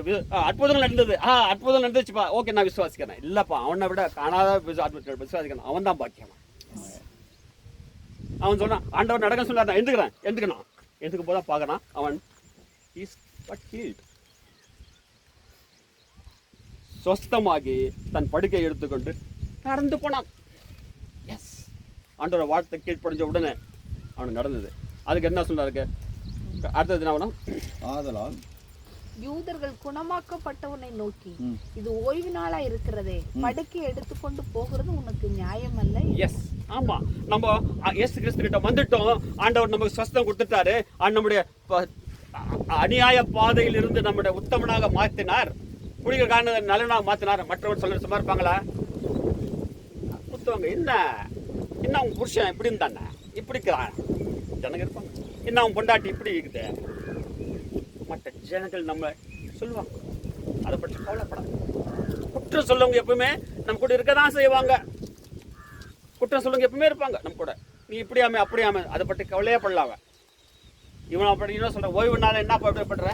அற்புதங்கள் நடந்தது, அற்புதம் நடந்துச்சுப்பா, ஓகே நான் விசுவாசிக்கிறேன். இல்லப்பா, அவனை விட காணாத விசுவாசிக்கிறேன், அவன் தான் பாக்கியவான். அவன் சொன்னான், ஆண்டவர் நடக்க சொன்னார், நான் எந்துக்கணும். எதுக்கும் போதான் பார்க்கறான், அவன் சொஸ்தமாகி தன் படுக்கை எடுத்துக்கொண்டு நடந்து போனான். எஸ், ஆண்டவர் வார்த்தை கீழ்ப்படிஞ்ச உடனே அவனுக்கு நடந்தது. அதுக்கு என்ன சொன்னாருக்கு? அடுத்தது என்ன? ஆதலால் யூதர்கள் குணமாக்கப்பட்டவனை நோக்கி, இது ஓய்வு நாளா இருக்கிறதே, படுக்கை எடுத்துக்கொண்டு போகிறது உனக்கு நியாயம் அல்ல. எஸ், ஆமா, நம்ம இயேசு கிறிஸ்து கிட்ட வந்துட்டோம், ஆண்டவர் நமக்கு ஸ்வஸ்தம் கொடுத்துட்டாரு, நம்முடைய அநியாய பாதையில் இருந்து நம்முடைய உத்தமனாக மாத்தினார், குடிக்கிற காரண நல்லனாக மாத்தினார். மற்றவர் சொல்ல சும்மா இருப்பாங்களா? புத்தவங்க என்ன உங்க புருஷன் இப்படி இருந்தானே, இப்படி ஜனங்க இருப்பாங்க, என்ன அவன் பொண்டாட்டி இப்படி இருக்குது, மற்ற ஜனங்கள் நம்ம சொல்லுவாங்க. அதை பற்றி கவலைப்படாது. குற்றம் சொல்லவங்க எப்பவுமே நம்ம கூட இருக்கதான் செய்வாங்க. குற்றம் சொல்லவங்க எப்பவுமே இருப்பாங்க நம்ம கூட. நீ இப்படியாமே அப்படியாமே, அதை பற்றி கவலையே படலாம. இவன் அப்படி என்ன சொல்ற, ஓய்வுனால என்ன பண்ற,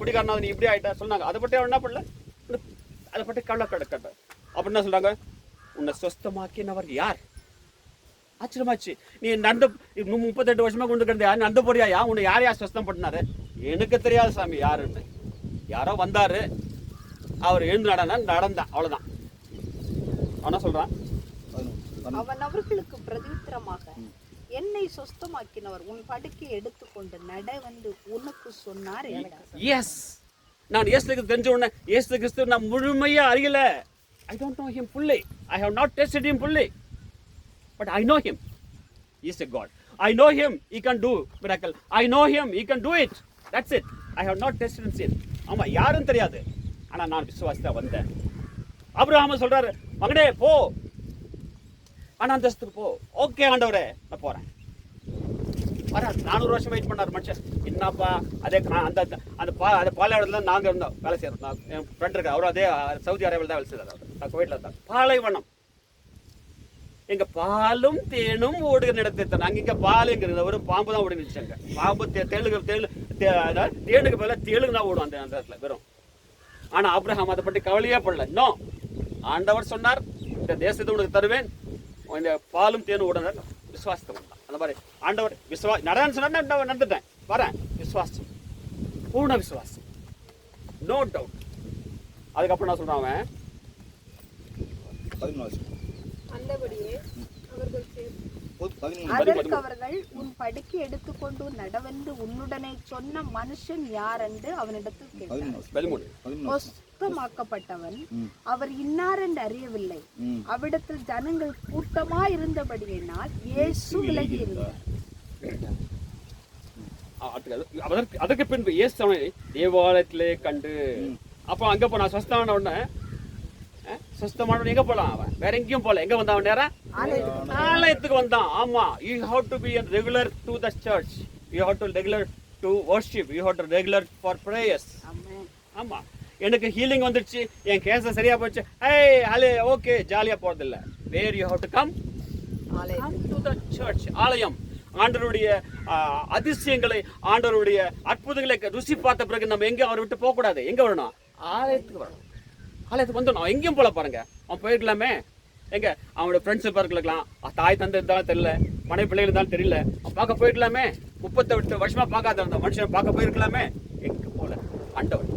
குடிக்காரனால நீ இப்படி ஆயிட்ட சொன்னாங்க. அதை பற்றி அவன் என்ன பண்ணல, அதை பற்றி கவலை கிடக்கட்ட. அப்படி என்ன சொல்றாங்க, உன்னை சொஸ்தமாக்கினவர் யார்? ஆச்சரியமாச்சு. நீ நடந்து 38 வருஷமா கொண்டு கிடந்த நடந்து போறியா? உன்னை யார் சொஸ்தம் பண்ணாரு? எனக்கு தெரியாது சாமி யாருன்னு. யாரோ வந்தாரு, அவர் எழுந்து நடந்தான், அவ்வளவுதான். அவனா சொல்றான், அவன் அவர்களுக்கு பிரதியுத்தரமாக, என்னை சொஸ்தமாக்கினவர் உன் படுக்கை எடுத்துக்கொண்டு நட வந்து உனக்கு சொன்னார் என்றார். எஸ், நான் இயேசு கிறிஸ்து தெரிஞ்ச உடனே இயேசு கிறிஸ்து நான் முழுமையா அறியல. I don't know him fully. I have not tested him fully. But I know him. He is a God. I know him. He can do miracle. I know him. He can do it. That's it. I have not tested and seen. ஆமா, யாரும் தெரியாது. ஆனா நான் விசுவாசத்தை வந்தேன். Abraham சொல்றாரு, மகனே போ, அந்தஸ்துக்கு போ. ஓகே ஆண்டவரே, நான் போறேன். 400 வருஷம் வெயிட் பண்ணார் மனுஷன். என்னப்பா அதே அந்த அந்த பாலைவனத்துல நாங்க இருந்தோம் வேலை செய்யறோம். என் ஃப்ரெண்ட் இருக்கு, அவரும் அதே சவுதி அரேபியாவில் தான் வேலை செய்யறாரு. அவர் குவைட்ல இருந்தார். பாலைவனம், எங்க பாலும் தேனும் ஓடுகிற இடத்தை அங்க இங்க பாலுங்கிறது ஒரு பாம்பு தான் ஓடி நினைச்சாங்க. பாம்பு தேனுக்கு பதிலாக தேளுங்க தான் ஓடும் அந்த இடத்துல வெறும். ஆனா ஆபிரகாம் அதை பற்றி கவலையே படல. இன்னும் ஆண்டவர் சொன்னார், இந்த தேசத்தை உனக்கு தருவேன், இந்த பாலும் தேனும் ஓடுன விசுவாசத்தை வந்தான். அந்த மாதிரி ஆண்டவர் நடன்னு சொன்னா நடந்துட்டேன், வரேன். விசுவாசம், பூர்ண விசுவாசம், நோ டவுட். அதுக்கப்புறம் நான் சொல்றான் அவன் அந்தபடியே அதற்கு அவர்கள் உன் படுக்கை எடுத்துக்கொண்டு நடவென்று உன்னுடனே சொன்ன மனுஷன் யார் என்று அவனிடத்தில் கேட்டார். சுத்தமாக்கப்பட்டவன் அவர் இன்னார் என்று அறியவில்லை. அவ்விடத்தில் ஜனங்கள் கூட்டமா இருந்தபடியினால் இயேசு விலகி இருந்தார். அதற்கு பின்பு இயேசு அவனை தேவாலயத்திலே கண்டு, அப்ப அங்க போனா சொஸ்தமான உடனே சுத்தமான எங்க போலாம்? அவன் வேற எங்கேயும் போல. எங்க வந்தான்? அவன் நேரம் ஆலயத்துக்கு வந்தான். ஆமா, you have to be regular to the church, you have to regular to worship, you have to regular for prayers. ஆமா, எனக்கு ஹீலிங் வந்துருச்சு, என் கேன்சர் சரியா போச்சு, ஏய் ஹலே ஓகே ஜாலியா போறது இல்ல. where you have to come to the church, ஆலயம். ஆண்டவருடைய அதிசயங்களை, ஆண்டவருடைய அற்புதங்களை ருசி பார்த்த பிறகு நம்ம எங்க அவரை விட்டு போக கூடாது. எங்க வரணும்? ஆலயத்துக்கு வரணும். ஆலயத்துக்கு வந்து அவன் எங்கேயும் போல பாருங்க. அவன் போயிருக்கலாமே, எங்க அவனோட ஃப்ரெண்ட்ஸ் இருக்கலாம், தாய் தந்தை இருந்தாலும் தெரியல, மனைவி பிள்ளைகள் இருந்தாலும் தெரியல, அவன் பார்க்க போயிருக்கலாமே. 38 வருஷமா பார்க்காத அந்த மனுஷனை பார்க்க போயிருக்கலாமே. எங்க போல? ஆண்டவர்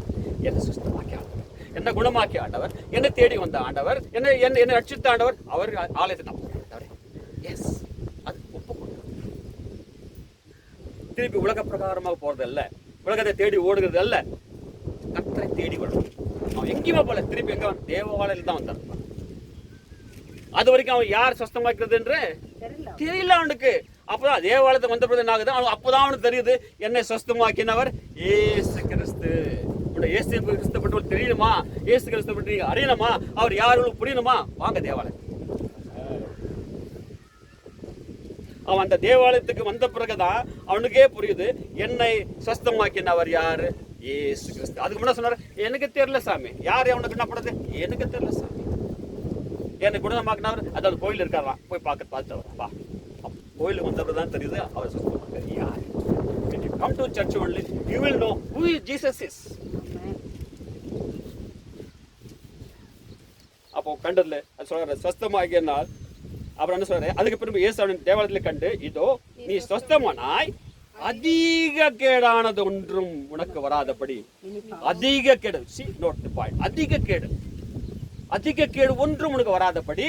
என்னை சுத்தமாக்கி ஆண்டவர், என்ன குணமாக்கி ஆண்டவர், என்னை தேடி வந்த ஆண்டவர், என்ன ரட்சித்த ஆண்டவர், அவர் ஆலயத்தை நான் போகிறேன். எஸ், அது ஒப்புக்கொண்டு திருப்பி உலக பிரகாரமாக போறது அல்ல, உலகத்தை தேடி ஓடுகிறது அல்ல, கர்த்தரை தேடி வரணும். அவன் எங்கேயுமே போல, திருப்பி எங்க தேவாலயம் தான் வந்தான். அது வரைக்கும் அவன் யார் சுத்தமாக்குறது என்று தெரியல அவனுக்கு. அப்பதான் தேவாலயத்தை வந்த பிறகு என்ன ஆகுது, அப்பதான் அவனுக்கு தெரியுது என்னை சுத்தமாக்கினவர் இயேசு கிறிஸ்து. இயேசு கிறிஸ்து பற்றி தெரியணுமா, இயேசு கிறிஸ்து பற்றி அறியணுமா, அவர் யாரும் புரியணுமா, வாங்க தேவாலயம். அவன் அந்த தேவாலயத்துக்கு வந்த பிறகுதான் அவனுக்கே புரியுது என்னை சுத்தமாக்கினவர் யாரு, இயேசு கிறிஸ்து. அதுக்கு முன்னாடி சொன்னாரு, எனக்கு தெரியல சாமி, யார் அவனுக்கு என்ன பண்றது, எனக்கு தெரியல சாமி, எனக்கு குணமாக்கினவர் அதாவது கோயில் இருக்காராம், போய் பார்த்துட்டு வா. கோயிலுக்கு வந்தவர் தான் தெரியுது அவர் சுத்தமாக்க யார். When you come to church only, you will know who Jesus is. அப்போ கண்டதுல அது சொல்ற சுத்தமாகினால் அவர் என்ன சொல்றாரு, அதுக்கு பிறகு இயேசு அவன் தேவாலயத்தில் கண்டு, இதோ நீ சுத்தமானாய், அதிக கேடானது ஒன்றும் உனக்கு வராதபடி. அதிக கேடு, see note the point, அதிக கேடு, அதிக கேடு ஒன்றும் உனக்கு வராதபடி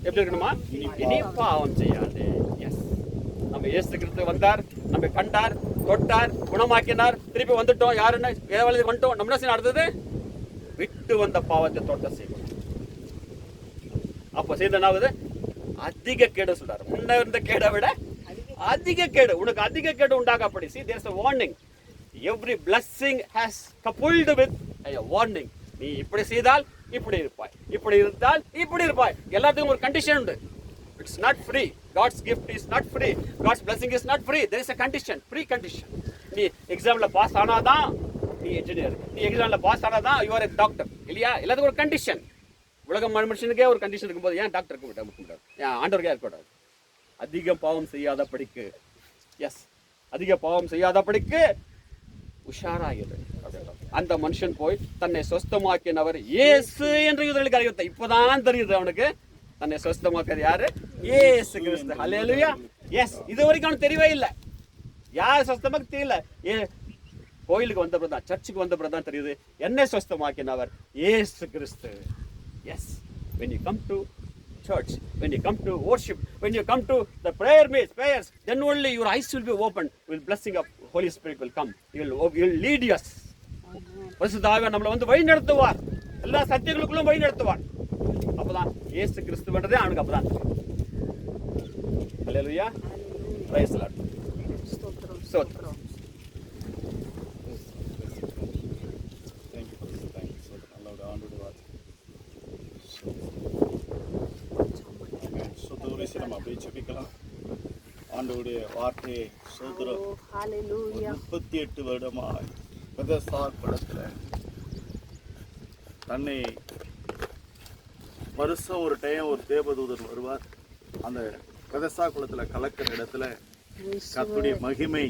எப்படி இருக்கணுமா, இனி பாவம் செய்யாதே. எஸ், நம்ம இயேசு கிறிஸ்து வந்தார், நம்ம கண்டார், தொட்டார், குணமாக்கினார், திருப்பி வந்துட்டோம். யாருன்னு தேவாலயத்துக்கு வந்துட்டோம். நம்ம என்ன செய்யணும்? அடுத்தது விட்டு வந்த பாவத்தை தொட்ட செய்யணும். அப்ப செய்த என்ன ஆகுது? அதிக கேடு சொல்றாரு. முன்ன இருந்த கேடை விட அதிக கேடு, உனக்கு அதிக கேடு உண்டாகப்படி. See, there's a warning. Every blessing has coupled with a warning. நீ இப்படி செய்தால் இப்படி இருப்பாய், இப்படி இருந்தால் இப்படி இருப்பாய். எல்லாத்துக்கும் ஒரு கண்டிஷன் உண்டு. It's not free. God's gift is not free. God's blessing is not free. There is a condition, free condition. நீ எக்ஸாம்ல பாஸ் ஆனாதான் நீ இன்ஜினியர், நீ எக்ஸாம்ல pass ஆனாதான் you are a doctor. இல்லையா? எல்லாத்துக்கும் ஒரு கண்டிஷன். உலக மனுஷனுக்கே ஒரு கண்டிஷன் இருக்கும்போது ஏன் டாக்டருக்கு விட, ஏன் ஆண்டவருக்கே இருக்கக்கூடாது? அதிக பாவம் செய்யாத படிக்கு. எஸ், அதிக பாவம் செய்யாத படிக்கு உஷாராயிரு. அந்த மனுஷன் போய் தன்னை சொஸ்தமாக்கினவர் இயேசு என்று யூதர்களுக்கு அறிவித்த. இப்பதான் தெரியுது அவனுக்கு தன்னை சொஸ்தமாக்கிறது யாரு, இயேசு கிறிஸ்து. ஹல்லேலூயா. எஸ், இது வரைக்கும் அவனுக்கு தெரியவே இல்லை யார் சொஸ்தமாக்கு தெரியல. கோயிலுக்கு வந்த பிறகுதான், சர்ச்சுக்கு வந்த பிறகுதான் தெரியுது என்னை சொஸ்தமாக்கினவர் Yesu Kristu. Yes, when you come to church, when you come to worship, when you come to the prayers, then only your eyes will be opened, with blessing of Holy Spirit will come. He will lead us. பரிசுத்த ஆவியானவர் நம்மளை வந்து வழி நடத்துவார், எல்லா சத்தியங்களுக்குள்ளும் வழி நடத்துவார். அப்பதான் இயேசு கிறிஸ்துவன்றதே அவனுக்கு அப்பதான். ஹல்லேலூயா. Praise the lord. ஸ்தோத்திரம். Thank you. நம்ம அப்படியே ஜெபிக்கலாம். ஆண்டவருடைய வார்த்தையை சோதரம். ஓ, ஹalleluya. 38 வருடமாய் பெதஸ்தா குளத்துல தன்னை வருஷம் ஒரு டைம் ஒரு தேவதூதன் வருவார். அந்த பெதஸ்தா குளத்துல கலக்கிற இடத்துல கர்த்தருடைய மகிமை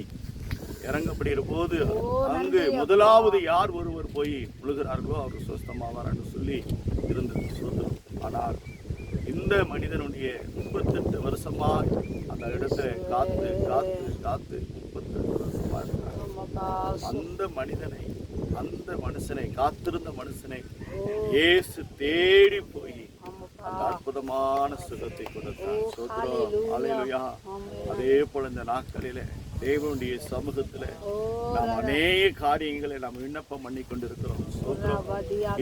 இறங்கப்படுகிற போது அங்கு முதலாவது யார் ஒருவர் போய் விழுகிறார்களோ அவர் சுஸ்தமாவார்னு சொல்லி இருந்தது சோதரம். ஆனால் இந்த மனிதனுடைய 38 வருஷமா அந்த இடத்துல காத்து காத்து காத்து 38 வருஷமா இருக்கிறார். அந்த மனுஷனை காத்திருந்த மனுஷனை இயேசு தேடி போய் அந்த அற்புதமான சுகத்தை கொடுத்தார். சோதரம். ஹல்லேலூயா. அதே போல இந்த நாட்களிலே தேவனுடைய சமூகத்துல நாம் அநேக காரியங்களை நாம் விண்ணப்பம் பண்ணி கொண்டிருக்கிறோம்.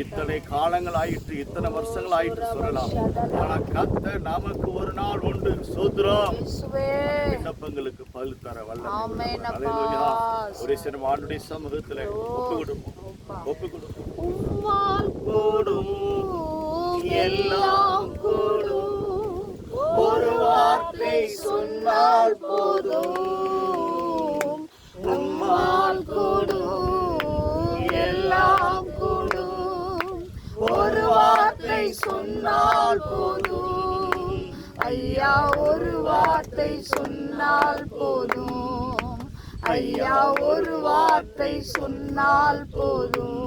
இத்தனை காலங்கள் ஆயிற்று, இத்தனை வருஷங்கள் ஆயிற்று சொல்லலாம். ஆனா கர்த்தர் நமக்கு ஒரு நாள் உண்டு. சோத்ரம். விண்ணப்பங்களுக்கு பல் தர வல்லமை. ஒரு சில ஆண்டுடைய சமூகத்துல ஒப்பு கொடுப்போம். எல்லாம் கூடும், ஒரு வார்த்தை சொன்னால் போதும். உம்மால் கூடும், எல்லாம் கூடும், ஒரு வார்த்தை சொன்னால் போதும். ஐயா ஒரு வார்த்தை சொன்னால் போதும். ஐயா ஒரு வார்த்தை சொன்னால் போதும்.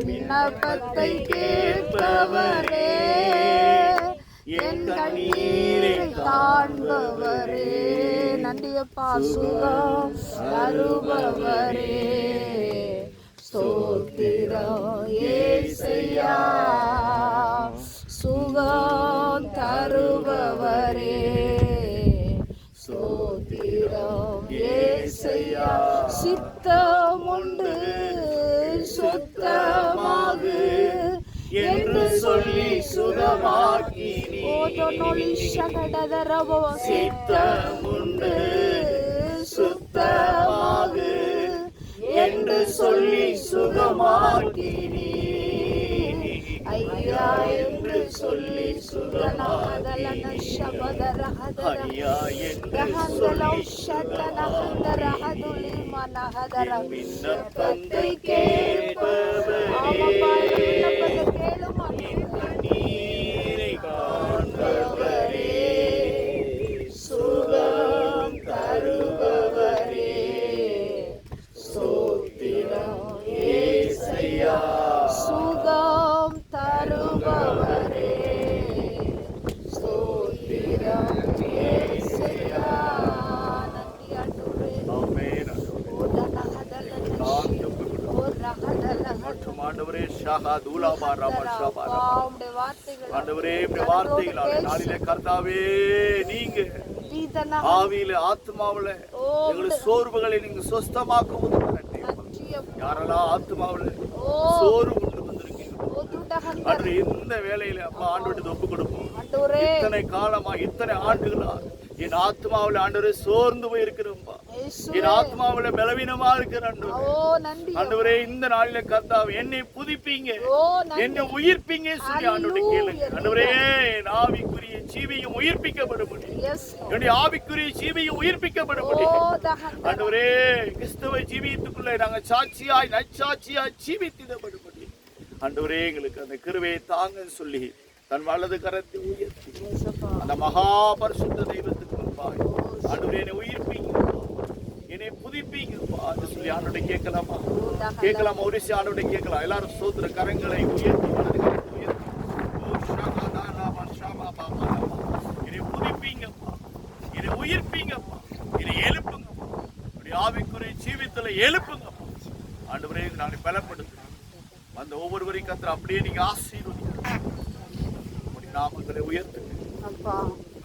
விண்ணப்பத்தை கேட்பவரே, என் கண்ணீரை காண்பவரே, நன்றியப்பா. சுகம் தருபவரே, ஸ்தோத்திரம் இயேசையா. சுகம் தருபவரே, ஸ்தோத்திரம் இயேசையா. சித்தம் உண்டு சுத்தமாகு என்று சொல்லி சுகமாக்கினீ. சித்தம் உண்டு சுத்தமாகு என்று சொல்லி சுகமாக்கினீ. ஐயா என்று சொல்லி சுகமாக்கினீ. ஐயா விண்ணப்பத்தை கேட்பவரே, காண்பவரே, சுகம் தருபவரே, ஸ்தோத்திரம் இயேசையா. சுகம் தருபவரே, ஸ்தோத்திரம் இயேசையா. நன்றி ஆண்டவரே. ஆமென். மற்றும் ஆண்டவரே ஆண்டவரே வார்த்தைகளால் நாளிலே கர்த்தாவே நீங்க ஆவியில ஆத்மாவுல எங்களுடைய சோர்வுகளை நீங்க சுஸ்தமாக்க உதவுங்க. யாரெல்லாம் ஆத்மாவுல சோர்வு கொண்டு வந்திருக்கீங்க அன்று இந்த வேலையில அப்பா ஆண்டவருக்கு ஒப்பு கொடுப்போம். இத்தனை காலமா இத்தனை ஆண்டுகளா என் ஆத்மாவில் ஆண்டவரே சோர்ந்து போய் இருக்கிறோம்பா. என் ஆத்மாவில பலவீனமா இருக்கிறேன் ஆண்டவரே. இந்த நாளில கர்த்தாவே என்னை புதுப்பிங்க, என்னை உயிர்ப்பிங்க சொல்லி ஆண்டவரே கேளுங்க. ஆண்டவரே என் ஆவிக்குரிய ஜீவியம் உயிர்ப்பிக்கப்பட முடியும். என்னுடைய ஆவிக்குரிய ஜீவியம் உயிர்ப்பிக்கப்பட முடியும். ஆண்டவரே கிறிஸ்தவ ஜீவியத்துக்குள்ள நாங்க சாட்சியாய் நற்சாட்சியாய் ஜீவித்திடப்பட முடியும். ஆண்டவரே எங்களுக்கு அந்த கிருபையை தாங்க சொல்லி தன் வலது கரத்தை உயர்த்தி அந்த மகா பரிசுத்த தெய்வத்துக்கு முன்பாக ஆண்டவரே என்னை உயிர்ப்பீங்க, என்னை புதுப்பிங்கப்பா என்று சொல்லி ஆண்டவரை கேட்கலாமா? கேட்கலாமா? ஒரு ஆண்டவரை கேட்கலாம். எல்லாரும் சோதர கரங்களை உயர்த்தி வலது கரத்தை உயர்த்தி என்னை புதுப்பிங்கப்பா, என்னை உயிர்ப்பீங்கப்பா, என்னை எழுப்புங்கப்பா, ஆவிக்குரிய ஜீவித்துல எழுப்புங்கப்பா. ஆண்டவரே நாளை பலப்படுத்துங்க. அந்த ஒவ்வொருவரையும் கர்த்தர் அப்படியே நீங்க ஆசீர்வதிங்க, நாமங்களை உயர்த்துங்க.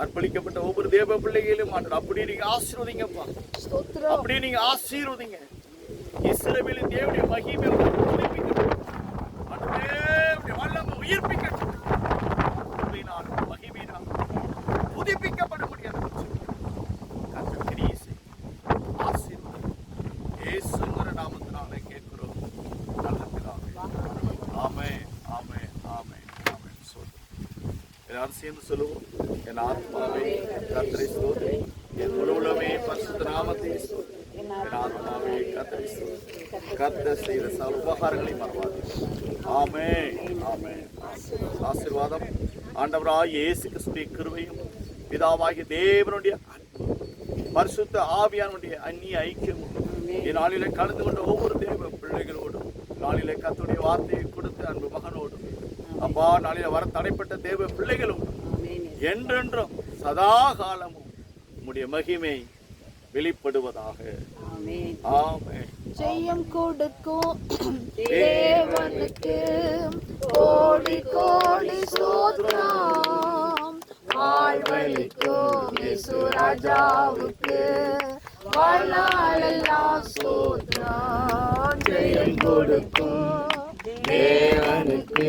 அர்ப்பணிக்கப்பட்ட ஒவ்வொரு தேவ பிள்ளைகளும் அப்படியே நீங்க ஆசீர்வதிங்கப்பா, அப்படியே நீங்க ஆசீர்வதிங்க. இஸ்ரவேலின் தேவனுடைய மகிமை புதுப்பிக்கப்படும். வல்லமை உயிர்ப்பிக்கப்படும். மகிமையினால் புதுப்பிக்கப்பட முடியாது. கர்த்தர் கிரியை செய்யும். ஆசீர்வதிங்க. இயேசுங்கிற நாமத்தினாலே கேட்கிறோம் நல்ல பிதாவே. ஆமென், ஆமென், ஆமென், ஆமென். எல்லாரும் சேர்ந்து சொல்லுவோம். என் ஆத்மாவே கர்த்தரை ஸ்தோத்திரி, என் முழுவதுமே பரிசுத்த நாமத்தை ஸ்தோத்திரி. என் ஆத்மாவே கர்த்தரை ஸ்தோத்திரி. கர்த்தர் செய்த சகல உபகாரங்களை மறவாது. ஆமென், ஆமென். ஆசீர்வாதம் ஆண்டவராகிய இயேசு கிறிஸ்துவின் கிருபையும் பிதாவாகிய தேவனுடைய பரிசுத்த ஆவியானுடைய அந்நிய ஐக்கியம் இந்நாளிலே கலந்து கொண்ட ஒவ்வொரு தேவ பிள்ளைகளோடும், நாளிலே கர்த்தருடைய வார்த்தையை கொடுத்த அன்பு மகனோடும், அப்பா நாளிலே வர தடைப்பட்ட தேவ பிள்ளைகளோடும் என்றென்றும் சதா காலமும் உம்முடைய மகிமை வெளிப்படுவதாக. ஆமென். ஜெயம் கொடுக்கும் தேவனுக்கு கோடி கோடி ஸ்தோத்திரம். வாழ்வளிக்கும் இயேசு ராஜாவுக்கு வாழ்நாளெல்லாம் ஸ்தோத்திரம். ஜெயம் கொடுக்கும் தேவனுக்கு